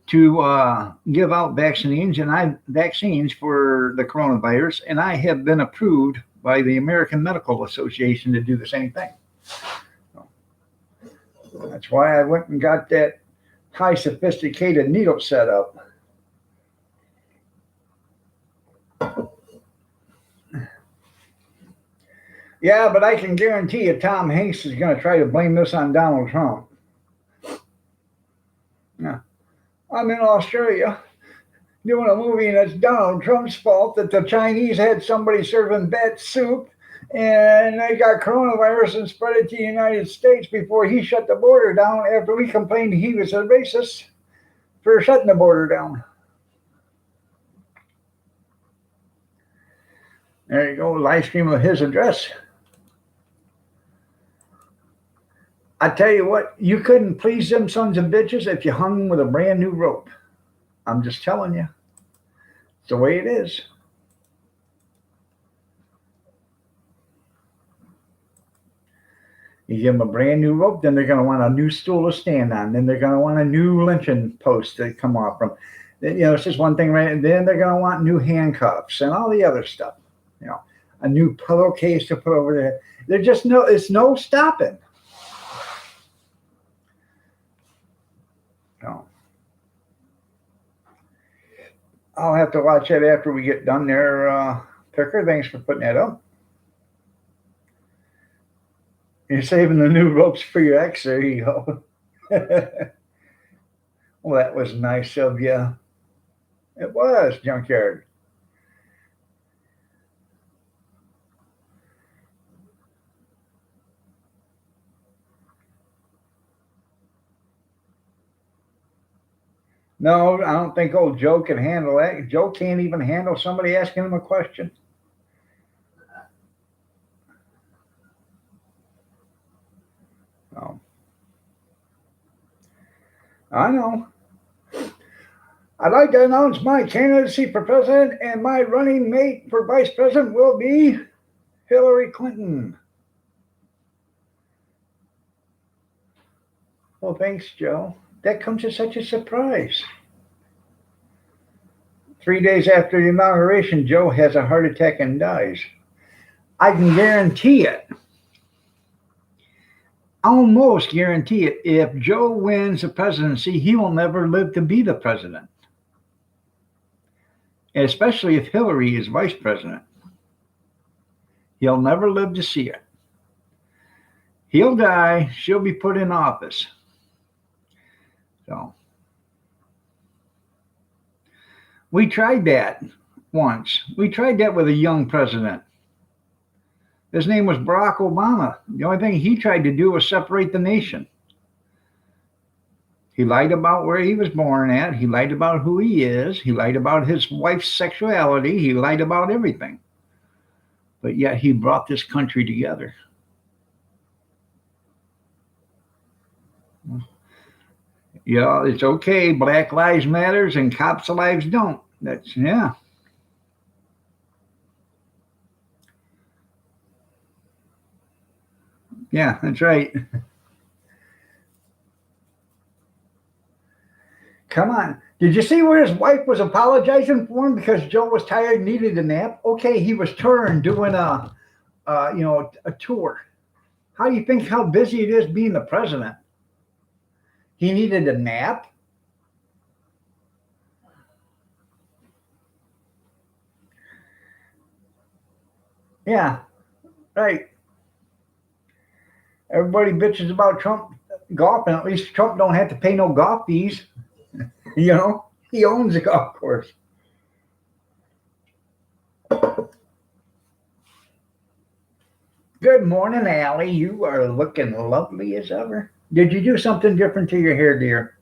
to give out vaccines for the coronavirus, and I have been approved by the American Medical Association to do the same thing. So that's why I went and got that high sophisticated needle set up. Yeah, but I can guarantee you Tom Hanks is going to try to blame this on Donald Trump. Yeah. I'm in Australia doing a movie, and it's Donald Trump's fault that the Chinese had somebody serving bat soup and they got coronavirus and spread it to the United States before he shut the border down after we complained he was a racist for shutting the border down. There you go, live stream of his address. I tell you what, you couldn't please them sons of bitches if you hung them with a brand new rope. I'm just telling you. It's the way it is. You give them a brand new rope, then they're going to want a new stool to stand on. Then they're going to want a new lynching post to come off from. It's just one thing, right? And then they're going to want new handcuffs and all the other stuff. A new pillowcase to put over there. It's no stopping. No. I'll have to watch that after we get done there, Picker. Thanks for putting that up. You're saving the new ropes for your ex. There you go. Well, that was nice of you. It was, Junkyard. No, I don't think old Joe can handle that. Joe can't even handle somebody asking him a question. Oh, I know. I'd like to announce my candidacy for president, and my running mate for vice president will be Hillary Clinton. Well, thanks, Joe. That comes as such a surprise. 3 days after the inauguration, Joe has a heart attack and dies. I can guarantee it. Almost guarantee it. If Joe wins the presidency, he will never live to be the president. Especially if Hillary is vice president. He'll never live to see it. He'll die. She'll be put in office. So we tried that once. We tried that with a young president. His name was Barack Obama. The only thing he tried to do was separate the nation. He lied about where he was born at. He lied about who he is. He lied about his wife's sexuality. He lied about everything. But yet he brought this country together. Yeah, it's okay. Black lives matters and cops' lives don't. That's, yeah. Yeah, that's right. Come on. Did you see where his wife was apologizing for him because Joe was tired and needed a nap? Okay, he was touring, doing a tour. How do you think how busy it is being the president? He needed a nap. Yeah, right. Everybody bitches about Trump golfing. At least Trump don't have to pay no golf fees. You know, he owns a golf course. Good morning, Allie. You are looking lovely as ever. Did you do something different to your hair, dear?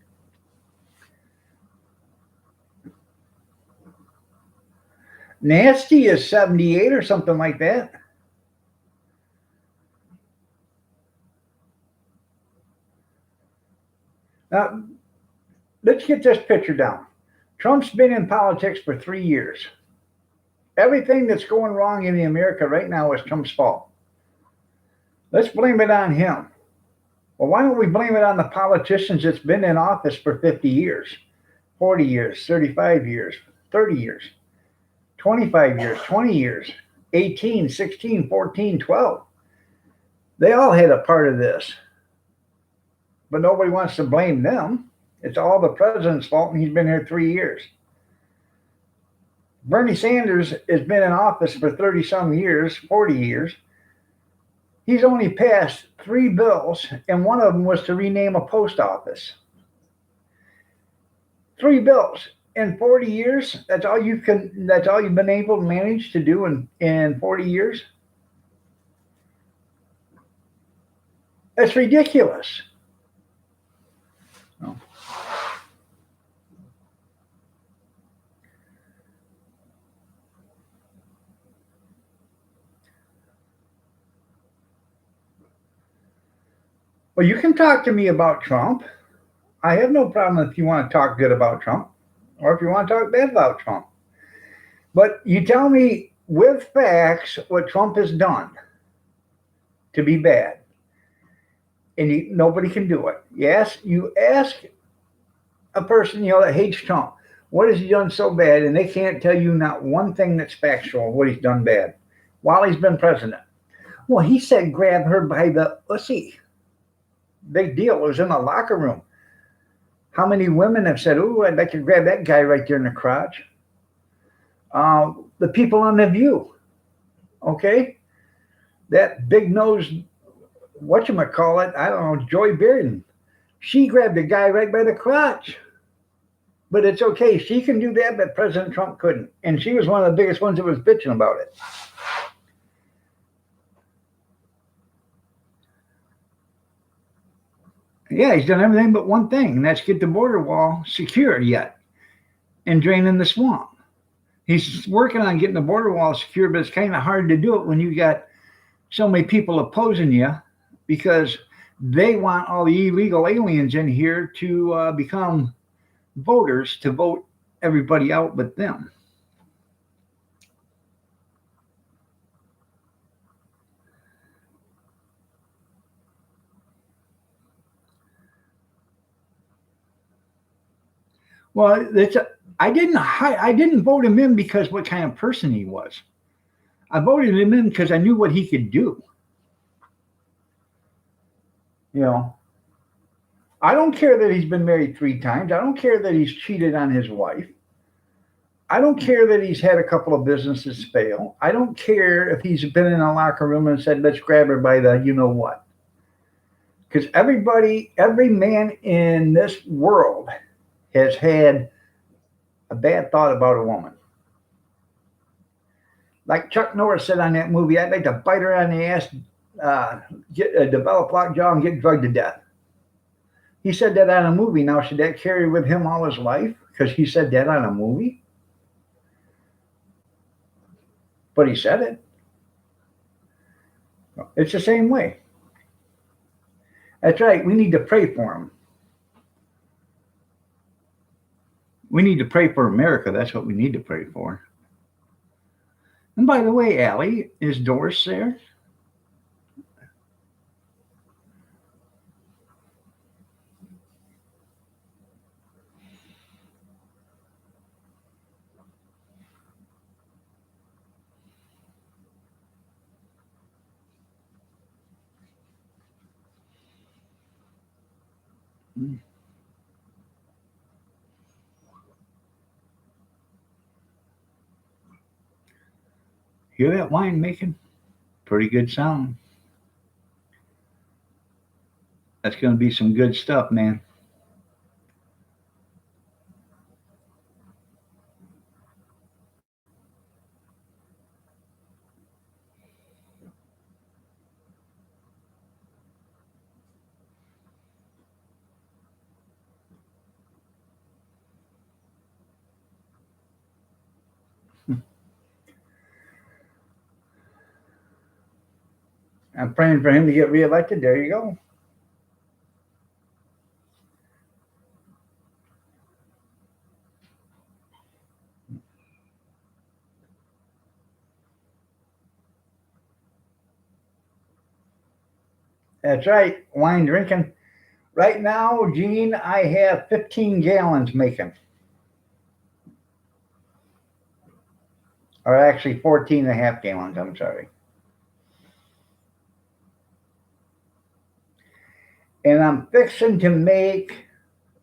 Nasty is 78 or something like that. Now, let's get this picture down. Trump's been in politics for 3 years. Everything that's going wrong in America right now is Trump's fault. Let's blame it on him. Well, why don't we blame it on the politicians that's been in office for 50 years, 40 years, 35 years, 30 years, 25 years, 20 years, 18, 16, 14, 12. They all had a part of this. But nobody wants to blame them. It's all the president's fault, and he's been here 3 years. Bernie Sanders has been in office for 30-some years, 40 years. He's only passed 3 bills, and one of them was to rename a post office. 3 bills in 40 years. That's all you've been able to manage to do in 40 years. That's ridiculous. Oh. Well, you can talk to me about Trump. I have no problem if you want to talk good about Trump or if you want to talk bad about Trump. But you tell me with facts what Trump has done to be bad. And nobody can do it. Yes, you ask a person that hates Trump, what has he done so bad? And they can't tell you not one thing that's factual what he's done bad while he's been president. Well, he said grab her by the pussy. Big deal. It was in a locker room. How many women have said, "Ooh, I'd like to grab that guy right there in the crotch"? The people on The View. Okay, that big nosed, whatchamacallit, I don't know, Joy Bearden. She grabbed a guy right by the crotch. But it's okay. She can do that, but President Trump couldn't. And she was one of the biggest ones that was bitching about it. Yeah, he's done everything but one thing, and that's get the border wall secure yet and draining the swamp. He's working on getting the border wall secure, but it's kind of hard to do it when you got so many people opposing you because they want all the illegal aliens in here to become voters to vote everybody out but them. Well, I didn't vote him in because what kind of person he was. I voted him in because I knew what he could do. You know, I don't care that he's been married 3 times. I don't care that he's cheated on his wife. I don't care that he's had a couple of businesses fail. I don't care if he's been in a locker room and said, let's grab her by the you know what. Because every man in this world has had a bad thought about a woman. Like Chuck Norris said on that movie, I'd like to bite her on the ass, develop lockjaw, and get drugged to death. He said that on a movie. Now, should that carry with him all his life? Because he said that on a movie? But he said it. It's the same way. That's right. We need to pray for him. We need to pray for America. That's what we need to pray for. And by the way, Allie, is Doris there? Hear that wine making? Pretty good sound. That's going to be some good stuff, man. I'm praying for him to get reelected. There you go. That's right. Wine drinking. Right now, Gene, I have 15 gallons making. Or actually 14 and a half gallons, I'm sorry. And I'm fixing to make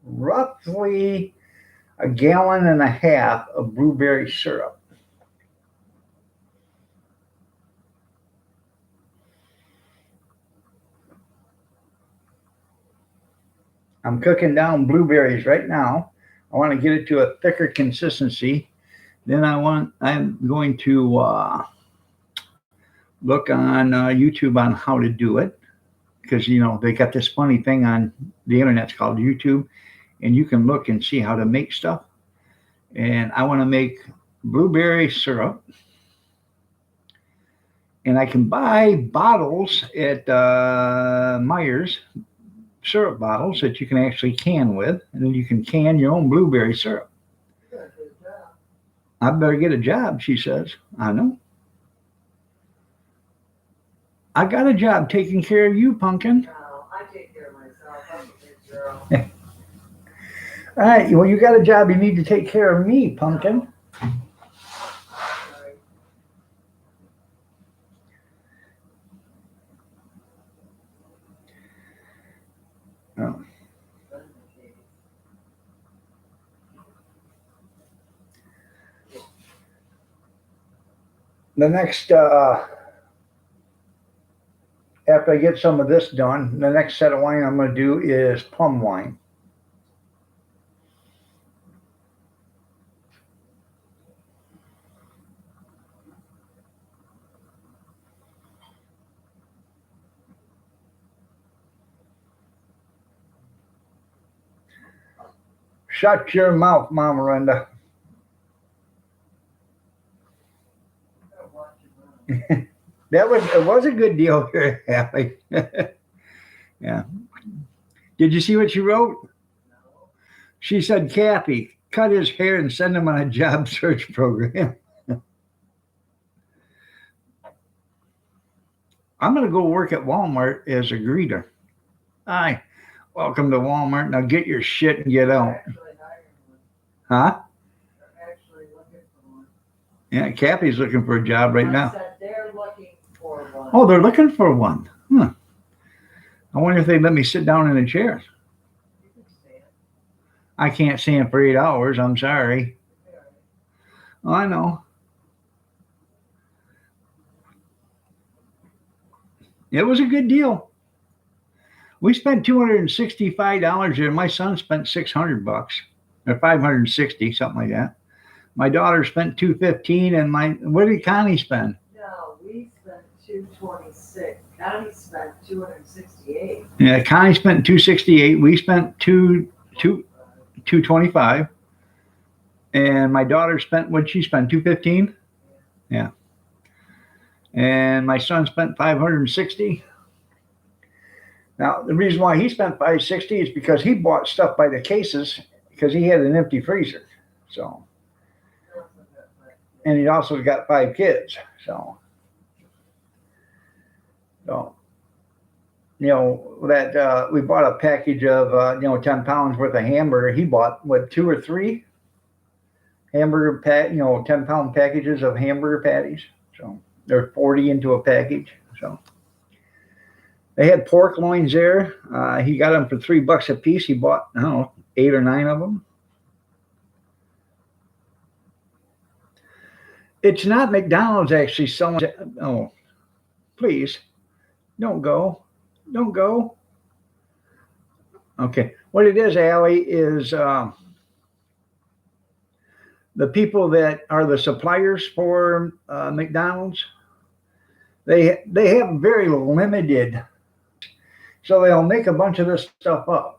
roughly a gallon and a half of blueberry syrup. I'm cooking down blueberries right now. I want to get it to a thicker consistency. Then I'm going to look on YouTube on how to do it because they got this funny thing on the internet. It's called YouTube, and you can look and see how to make stuff. And I want to make blueberry syrup, and I can buy bottles at Myers, syrup bottles that you can actually can with, and then you can can your own blueberry syrup. I better get a job, she says. I know. I got a job taking care of you, Pumpkin. No, I take care of myself. I'm a big girl. All right, well, you got a job. You need to take care of me, Pumpkin. Sorry. Oh. The next, after I get some of this done, the next set of wine I'm going to do is plum wine. Shut your mouth, Mama Renda. It was a good deal here, Allie. Yeah. Did you see what she wrote? She said, Kathy, cut his hair and send him on a job search program. I'm going to go work at Walmart as a greeter. Hi, welcome to Walmart. Now get your shit and get out. Huh? Actually looking for one. Yeah, Kathy's looking for a job right I now. said they're looking for one. Oh, they're looking for one. Huh. I wonder if they let me sit down in a chair. You can stand. I can't stand for 8 hours. I'm sorry. Yeah. Oh, I know. It was a good deal. We spent $265 here. My son spent $600 or 560, something like that. My daughter spent $215, and what did Connie spend? No, we spent 226. Connie spent 268. Yeah, Connie spent 268. We spent 225, and my daughter spent what she spent 215. Yeah, and my son spent 560. Now the reason why he spent 560 is because he bought stuff by the cases because he had an empty freezer. So, and he also got 5 kids. So that we bought a package of 10 pounds worth of hamburger. He bought what 2 or 3 hamburger 10-pound packages of hamburger patties. So they're 40 into a package. So they had pork loins there. He got them for $3 a piece. He bought 8 or 9 of them. It's not McDonald's actually selling. Oh, please don't go. Don't go. Okay. What it is, Allie, is the people that are the suppliers for McDonald's, they have very limited. So they'll make a bunch of this stuff up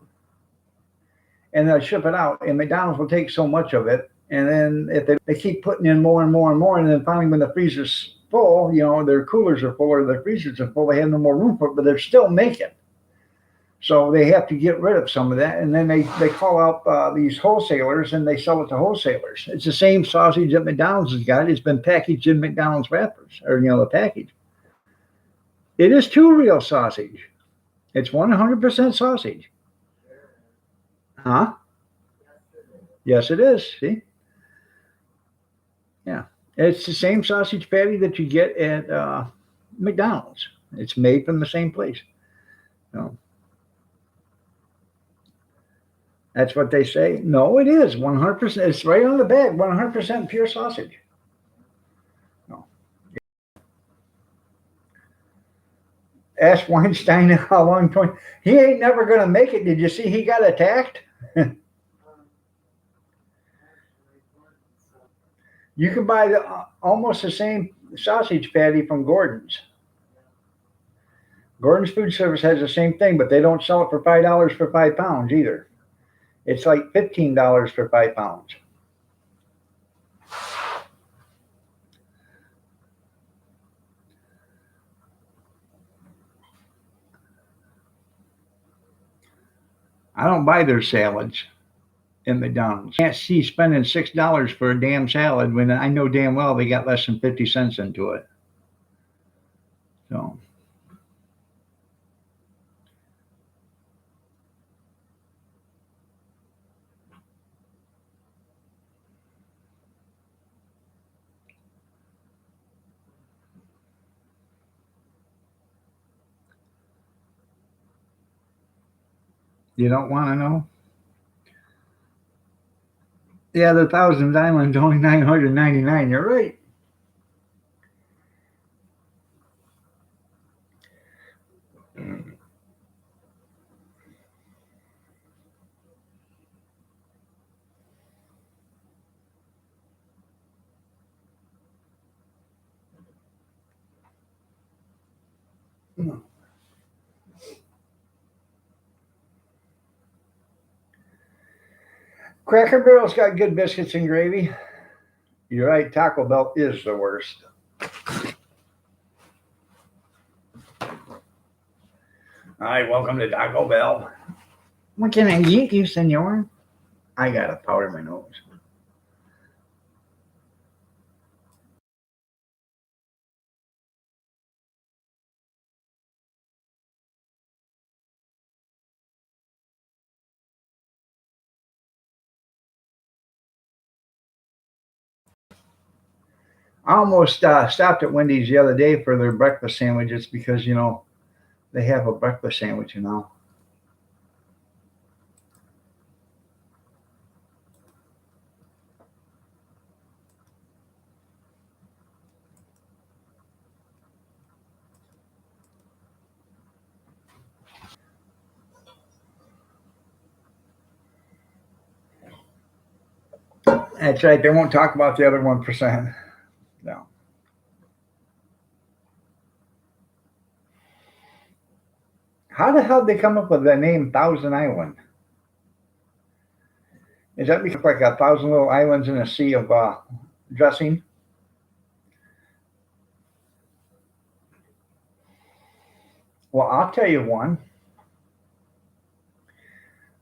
and they'll ship it out, and McDonald's will take so much of it. And then if they keep putting in more and more and more, and then finally when the freezer's full, their coolers are full or their freezers are full, they have no more room for it, but they're still making. So they have to get rid of some of that. And then they call out these wholesalers and they sell it to wholesalers. It's the same sausage that McDonald's has got. It's been packaged in McDonald's wrappers or, the package. It is too real sausage. It's 100% sausage. Huh? Yes, it is. See? Yeah. It's the same sausage patty that you get at McDonald's. It's made from the same place. So that's what they say. No, it is 100%. It's right on the bag. 100% pure sausage. No. Ask Weinstein how long. He ain't never going to make it. Did you see he got attacked? You can buy almost the same sausage patty from Gordon's. Gordon's Food Service has the same thing, but they don't sell it for $5 for 5 pounds either. It's like $15 for 5 pounds. I don't buy their salads in McDonald's. I can't see spending $6 for a damn salad when I know damn well they got less than 50 cents into it. So you don't want to know? Yeah, the Thousand Island's only $999. You're right. Cracker Barrel's got good biscuits and gravy. You're right, Taco Bell is the worst. All right, welcome to Taco Bell. What can I get you, senor? I gotta powder my nose. I almost stopped at Wendy's the other day for their breakfast sandwiches because, they have a breakfast sandwich now. That's right. They won't talk about the other 1%. No. How the hell did they come up with the name Thousand Island? Is that because like 1,000 little islands in a sea of dressing? Well, I'll tell you one.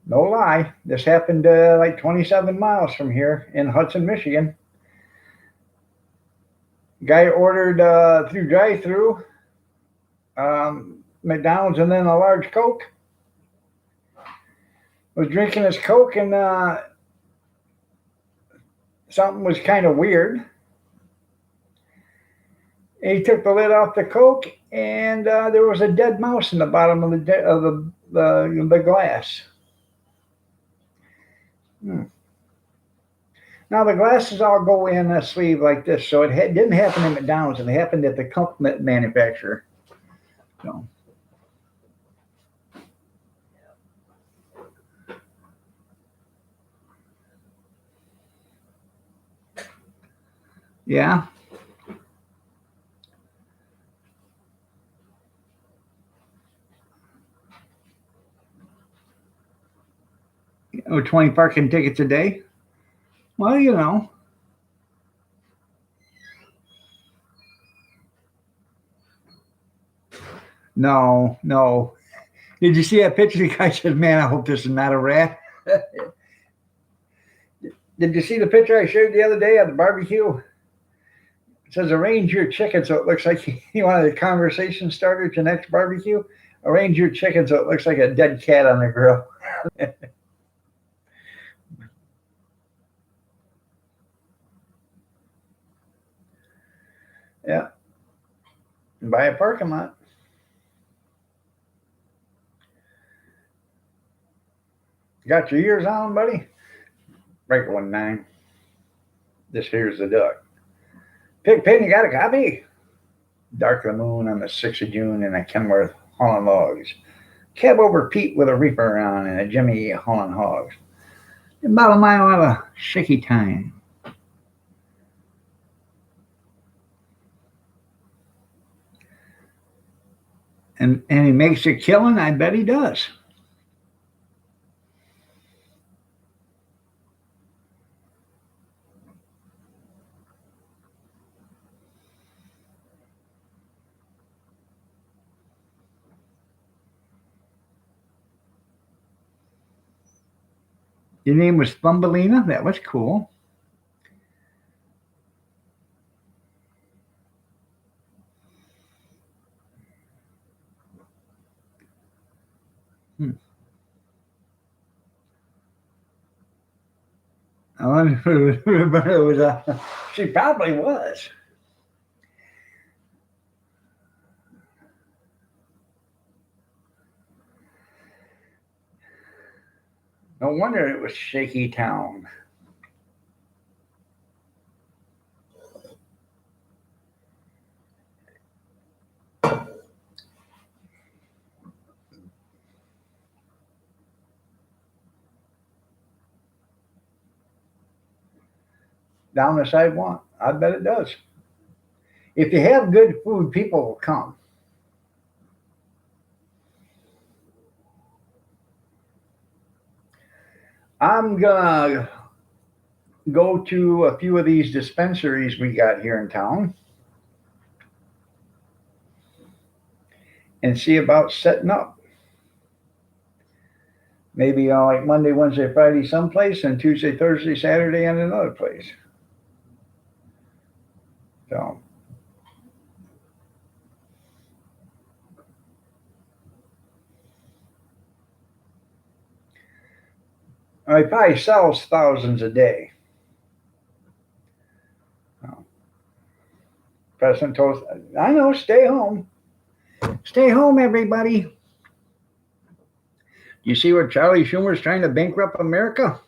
No lie. This happened like 27 miles from here in Hudson, Michigan. Guy ordered through drive-through McDonald's and then a large Coke. Was drinking his Coke and something was kind of weird. He took the lid off the Coke and there was a dead mouse in the bottom of the glass. Now the glasses all go in a sleeve like this, so it didn't happen at McDonald's. It happened at the Coke manufacturer. So. Yeah. Oh, 20 parking tickets a day? Well, No. Did you see that picture? The guy said, man, I hope this is not a rat. Did you see the picture I showed the other day at the barbecue? It says, arrange your chicken so it looks like you wanted a conversation starter to next barbecue. Arrange your chicken so it looks like a dead cat on the grill. Yeah. Buy a parking lot. Got your ears on, buddy? Breaker 19. This here's the duck. Pigpen, you got a copy? Dark of the Moon on the 6th of June in a Kenworth hauling logs. Cab over Pete with a reaper on and a Jimmy hauling hogs. About a mile out of shaky time. And he makes a killing? I bet he does. Your name was Thumbelina? That was cool. I wonder if it was she probably was. No wonder it was Shaky Town. Down the sidewalk. I bet it does. If you have good food, people will come. I'm gonna go to a few of these dispensaries we got here in town and see about setting up. Maybe like Monday, Wednesday, Friday someplace, and Tuesday, Thursday, Saturday in another place. So I probably sells thousands a day. President told us, I know, stay home. Stay home, everybody. You see where Charlie Schumer's trying to bankrupt America?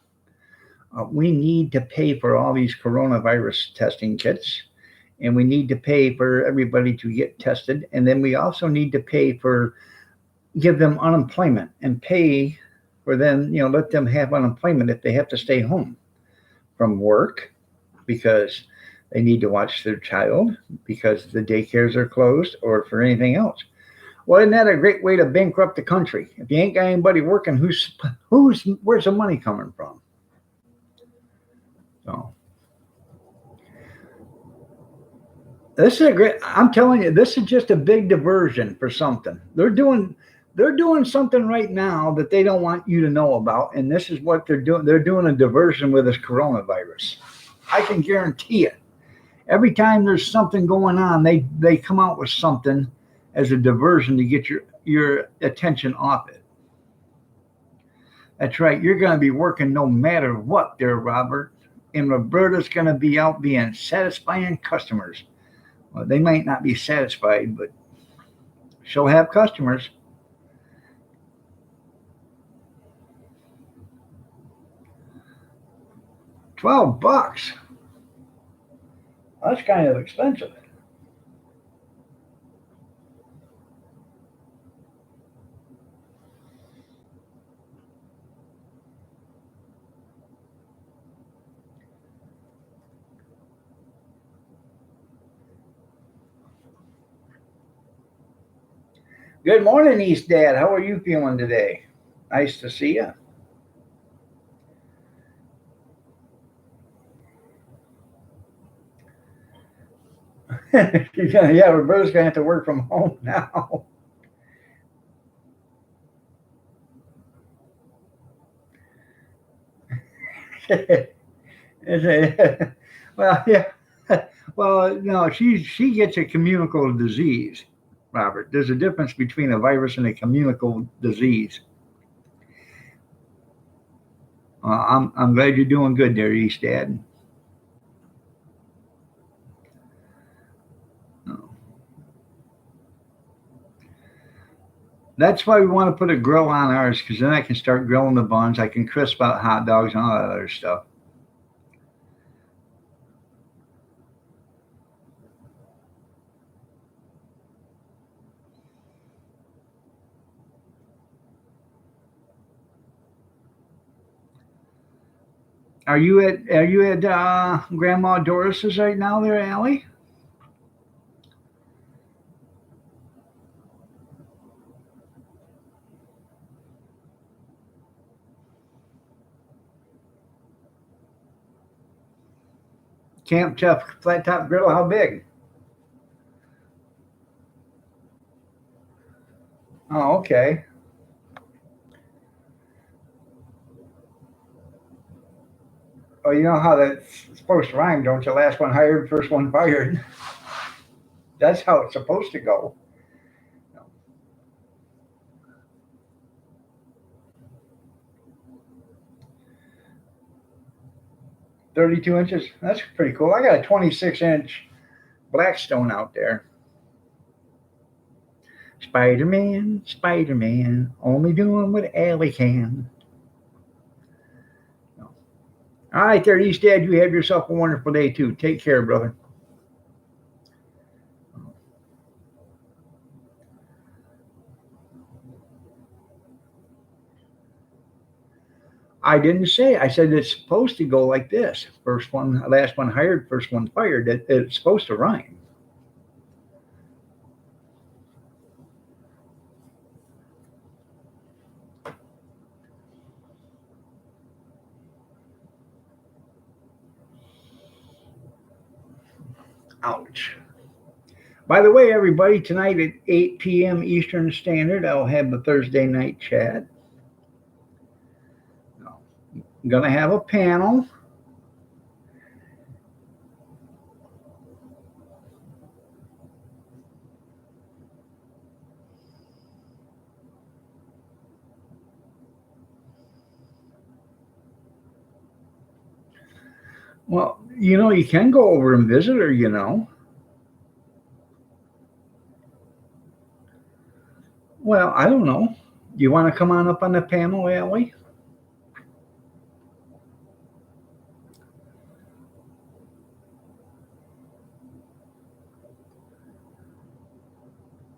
We need to pay for all these coronavirus testing kits, and we need to pay for everybody to get tested, and then we also need to pay for give them unemployment and pay for them, let them have unemployment if they have to stay home from work because they need to watch their child because the daycares are closed or for anything else. Well, isn't that a great way to bankrupt the country? If you ain't got anybody working, where's the money coming from? So this is a great. I'm telling you, this is just a big diversion for something. They're doing something right now that they don't want you to know about, and this is what they're doing. They're doing a diversion with this coronavirus. I can guarantee it. Every time there's something going on, they come out with something as a diversion to get your attention off it. That's right. You're going to be working no matter what there, Robert. And Roberta's going to be out being satisfying customers. Well, they might not be satisfied, but she'll have customers. $12. That's kind of expensive. Good morning, East Dad. How are you feeling today? Nice to see you. Yeah, Roberta's going to have to work from home now. Well, yeah. Well, no, she gets a communicable disease, Robert. There's a difference between a virus and a communicable disease. I'm glad you're doing good there, East Dad. That's why we want to put a grill on ours, because then I can start grilling the buns. I can crisp out hot dogs and all that other stuff. Are you at Grandma Doris's right now, there, Allie? Camp Chef flat top grill. How big? Oh, okay. Oh, you know how that's supposed to rhyme, don't you? Last one hired, first one fired. That's how it's supposed to go. 32 inches. That's pretty cool. I got a 26-inch Blackstone out there. Spider Man, Spider Man, only doing what Allie can. All right, there, East Dad. You have yourself a wonderful day too. Take care, brother. I didn't say. I said it's supposed to go like this: first one, last one hired, first one fired. It's supposed to rhyme. Ouch. By the way, everybody, tonight at 8 p.m. Eastern Standard, I'll have the Thursday night chat. I'm going to have a panel. Well, you can go over and visit her. Well, I don't know. You want to come on up on the panel, Allie?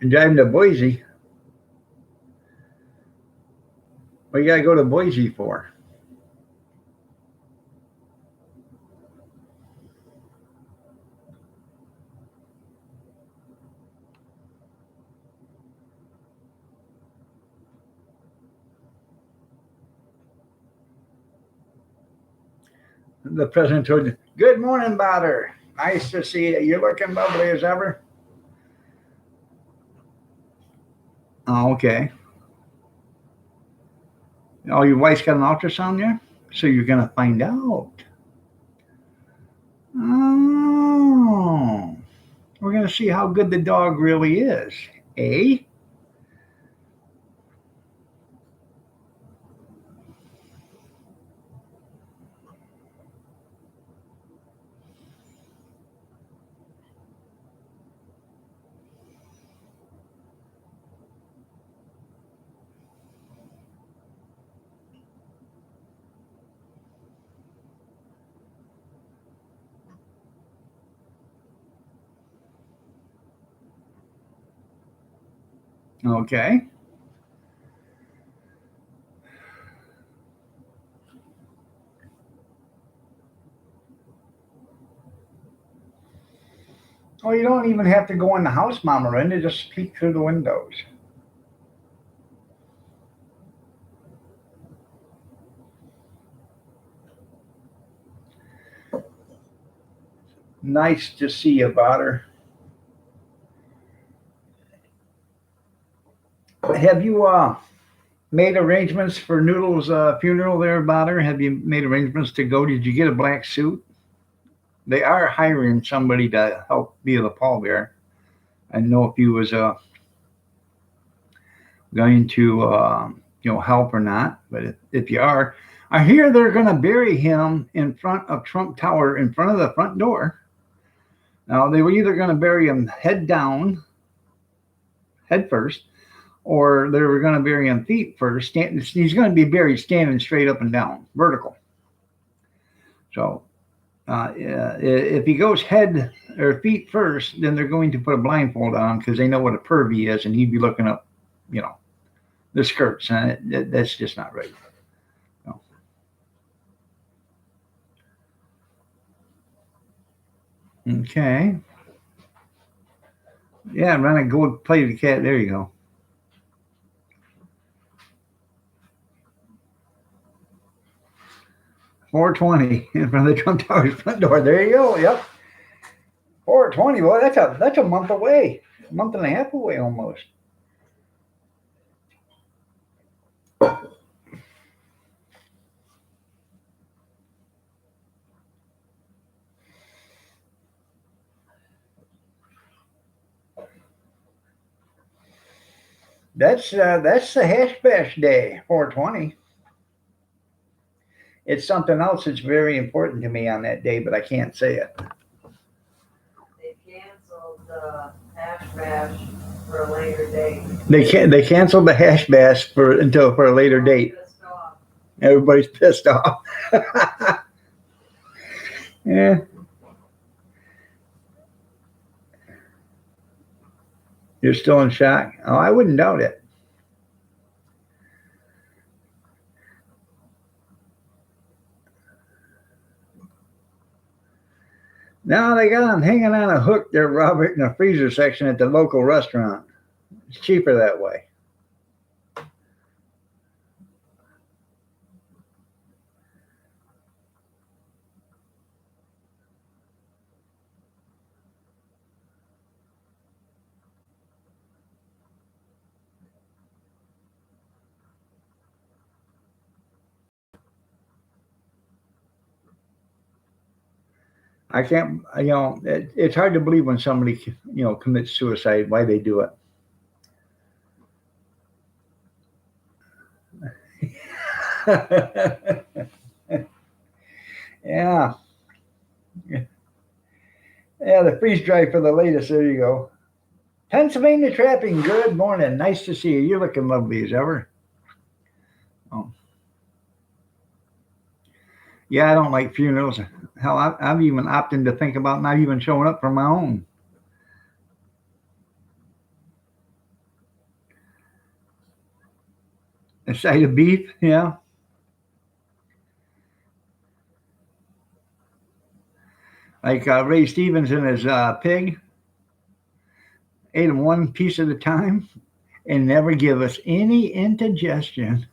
And driving to Boise. What you got to go to Boise for? The president told you, "Good morning, Botter. Nice to see you. You're looking lovely as ever." Oh, okay. Oh, your wife's got an ultrasound there? So you're going to find out. Oh. We're going to see how good the dog really is. Eh? Okay. Well, you don't even have to go in the house, Mama Linda. Just peek through the windows. Nice to see you, Botter. Have you made arrangements for Noodle's funeral there, Botter? Have you made arrangements to go? Did you get a black suit? They are hiring somebody to help be the pallbearer. I don't know if you was going to help or not, but if you are, I hear they're going to bury him in front of Trump Tower, in front of the front door. Now they were either going to bury him head down, head first, or they were going to bury him feet first. He's going to be buried standing straight up and down, vertical. So if he goes head or feet first, then they're going to put a blindfold on him because they know what a perv he is, and he'd be looking up, the skirts, and that's just not right. No. Okay. Yeah, run a go play the cat. There you go. $4.20 in front of the Trump Tower's front door. There you go. Yep. $4.20. Well, that's a month away, a month and a half away almost. That's the hash bash day. 420. It's something else that's very important to me on that day, but I can't say it. They canceled the hash bash for a later date. They canceled the hash bash for a later date. Pissed off. Everybody's pissed off. Yeah. You're still in shock? Oh, I wouldn't doubt it. Now they got them hanging on a hook there, Robert, in the freezer section at the local restaurant. It's cheaper that way. I can't, it's hard to believe when somebody, commits suicide, why they do it. Yeah. Yeah, the freeze dry for the latest. There you go. Pennsylvania Trapping, good morning. Nice to see you. You're looking lovely as ever. Oh. Yeah, I don't like funerals. Hell, I've even opted to think about not even showing up for my own. A side of beef, yeah. Like Ray Stevens and his pig, ate them one piece at a time and never give us any indigestion.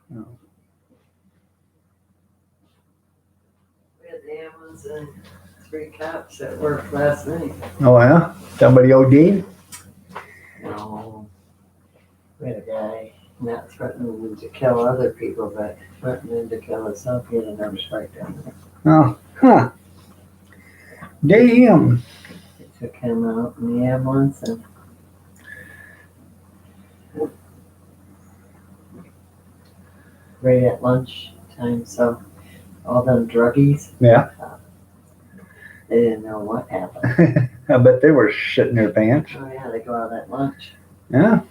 Oh, We had the ambulance and 3 cops at work last night. yeah? Somebody OD'd? No. We had a guy not threatening to kill other people, but threatening to kill himself. He had a nervous breakdown. Oh, huh. Damn. They took him out in the ambulance and right at lunch time, so all them druggies, Yeah. they didn't know what happened. I bet they were shitting their pants. Oh yeah, they go out at lunch. Yeah.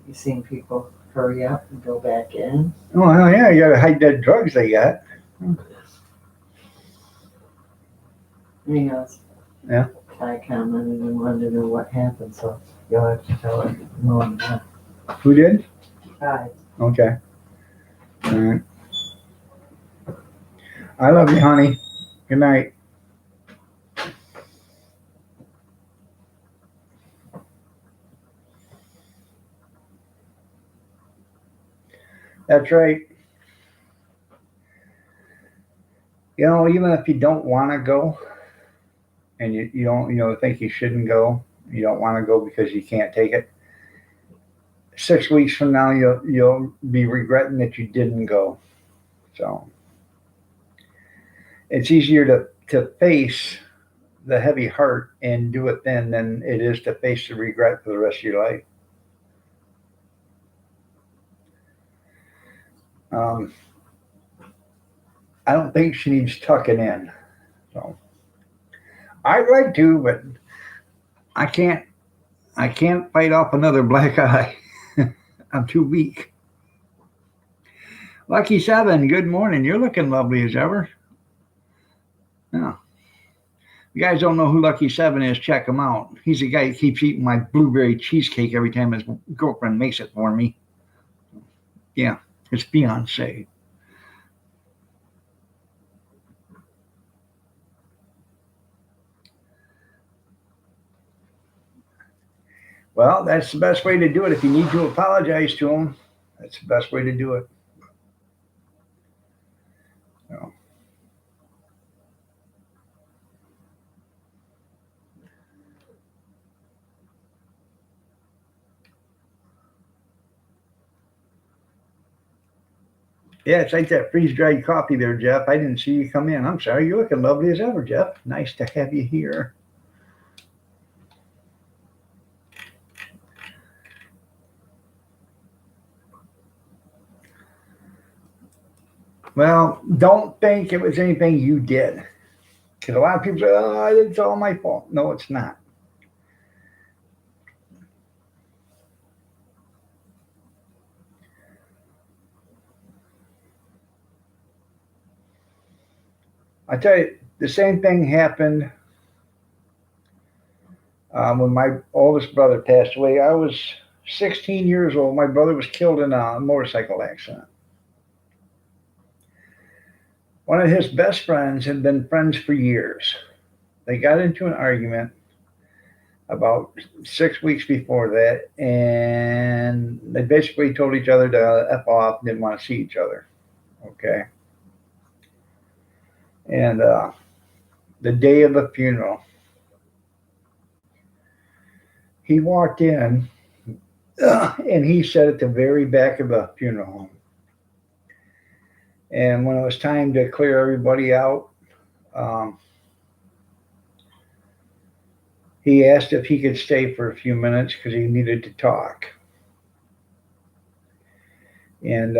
You seen people hurry up and go back in? Oh, hell yeah. You got to hide that drugs they got. He goes, Yeah. I commented and wanted to know what happened, so you'll have to tell her. No, I'm not. Who did? Hi. Okay. All right. I love you, honey. Good night. That's right. Even if you don't want to go and you don't, think you shouldn't go, you don't want to go because you can't take it. 6 weeks from now, you'll be regretting that you didn't go. So it's easier to face the heavy heart and do it then than it is to face the regret for the rest of your life. I don't think she needs tucking in. So I'd like to, but I can't fight off another black eye. I'm too weak. Lucky 7, good morning. You're looking lovely as ever. Yeah. If you guys don't know who Lucky 7 is, check him out. He's the guy who keeps eating my blueberry cheesecake every time his girlfriend makes it for me. Yeah, it's Beyonce. Well, that's the best way to do it. If you need to apologize to him, that's the best way to do it. So. Yeah, it's like that freeze-dried coffee there, Jeff. I didn't see you come in. I'm sorry. You're looking lovely as ever, Jeff. Nice to have you here. Well, don't think it was anything you did. Because a lot of people say, oh, it's all my fault. No, it's not. I tell you, the same thing happened when my oldest brother passed away. I was 16 years old. My brother was killed in a motorcycle accident. One of his best friends had been friends for years. They got into an argument about 6 weeks before that, and they basically told each other to F off, didn't want to see each other. Okay. And the day of the funeral, he walked in And he sat at the very back of the funeral home. And when it was time to clear everybody out, he asked if he could stay for a few minutes because he needed to talk. And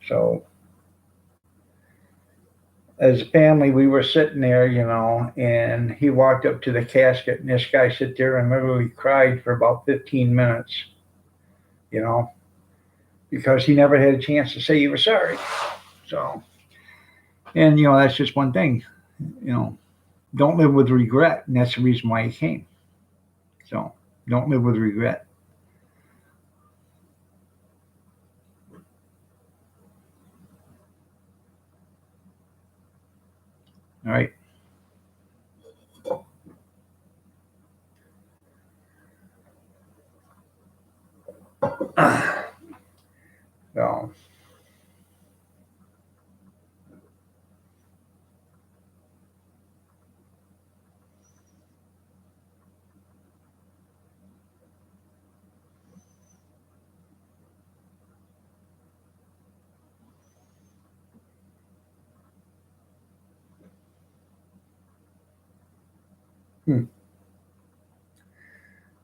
so, as a family, we were sitting there, and he walked up to the casket, and this guy sat there and literally cried for about 15 minutes, because he never had a chance to say he was sorry. So, and that's just one thing, don't live with regret, and that's the reason why he came. So, don't live with regret. All right. So,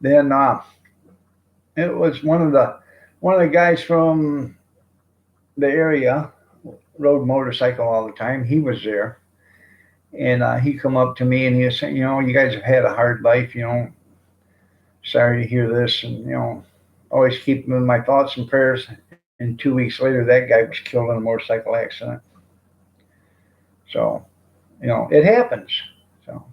then it was one of the guys from the area rode motorcycle all the time. He was there, and he come up to me and he was saying, you guys have had a hard life. Sorry to hear this, and always keep him in my thoughts and prayers. And 2 weeks later, that guy was killed in a motorcycle accident. So, it happens. So.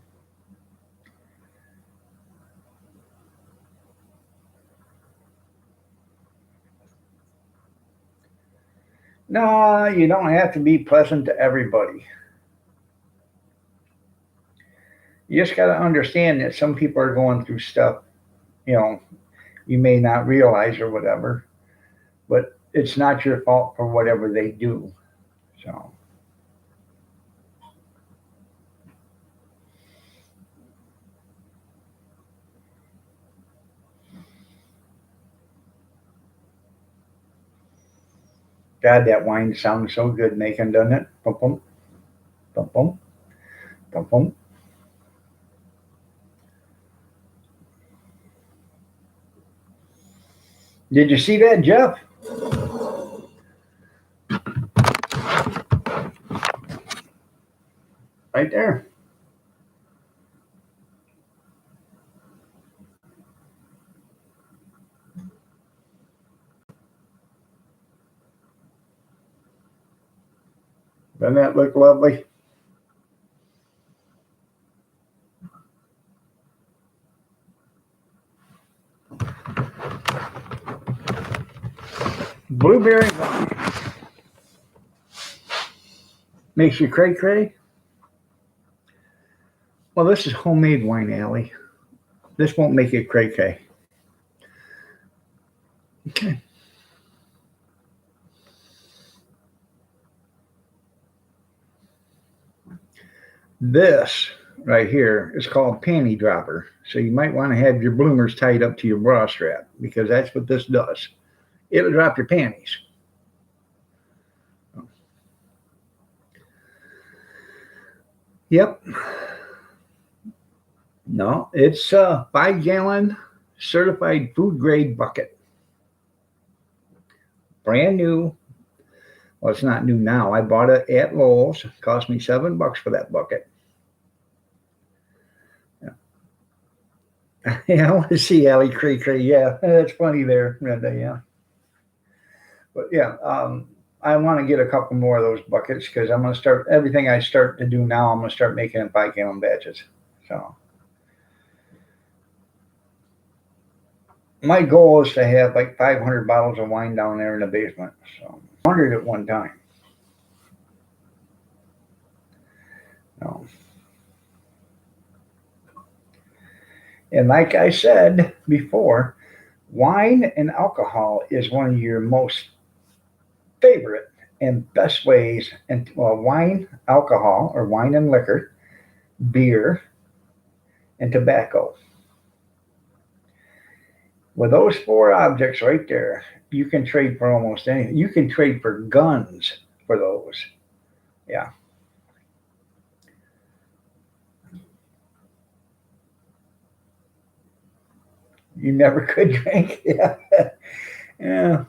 No, you don't have to be pleasant to everybody. You just got to understand that some people are going through stuff, you may not realize or whatever, but it's not your fault for whatever they do. So. God, that wine sounds so good making, doesn't it? Bum, bum, bum, bum, bum, bum. Did you see that, Jeff? Right there. Doesn't that look lovely? Blueberry wine. Makes you cray cray? Well, this is homemade wine, Allie. This won't make you cray cray. Okay. This right here is called panty dropper. So you might want to have your bloomers tied up to your bra strap because that's what this does. It'll drop your panties. Yep. No, it's a 5-gallon certified food grade bucket. Brand new. Well, it's not new now. I bought it at Lowe's. It cost me $7 for that bucket. Yeah, I want to see Allie cray cray. Yeah, that's funny there, Brenda. Yeah. But yeah, I want to get a couple more of those buckets because I'm going to start everything I start to do now. I'm going to start making in 5-gallon batches. So my goal is to have like 500 bottles of wine down there in the basement. So 100 at one time. So. And like I said before, wine and alcohol is one of your most favorite and best ways. And wine, alcohol, or wine and liquor, beer, and tobacco. With those four objects right there, you can trade for almost anything. You can trade for guns for those. Yeah. You never could drink. Yeah. Yeah.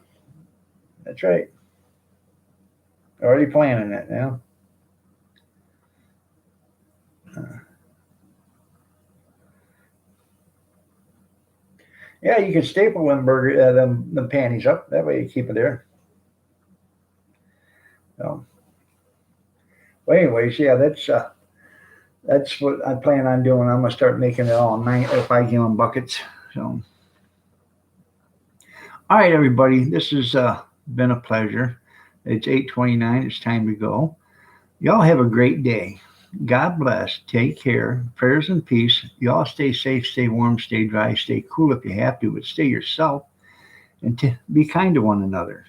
That's right. Already planning it now. Yeah, you can staple them panties up. That way you keep it there. So, well, anyways, yeah, that's what I plan on doing. I'm gonna start making it all 5 gallon buckets. So, all right, everybody, this has been a pleasure. It's 8:29. It's time to go. Y'all have a great day. God bless. Take care. Prayers and peace. Y'all stay safe, stay warm, stay dry, stay cool if you have to, but stay yourself and be kind to one another.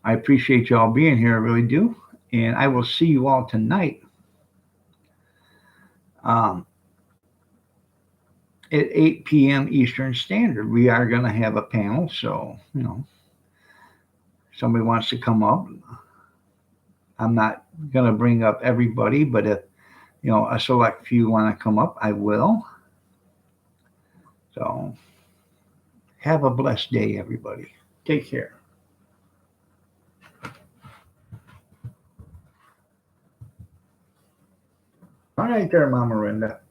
I appreciate y'all being here. I really do. And I will see you all tonight um, at 8 p.m. Eastern Standard. We are going to have a panel. So, somebody wants to come up. I'm not going to bring up everybody, but if, a select few want to come up, I will. So, have a blessed day, everybody. Take care. All right there, Mama Linda.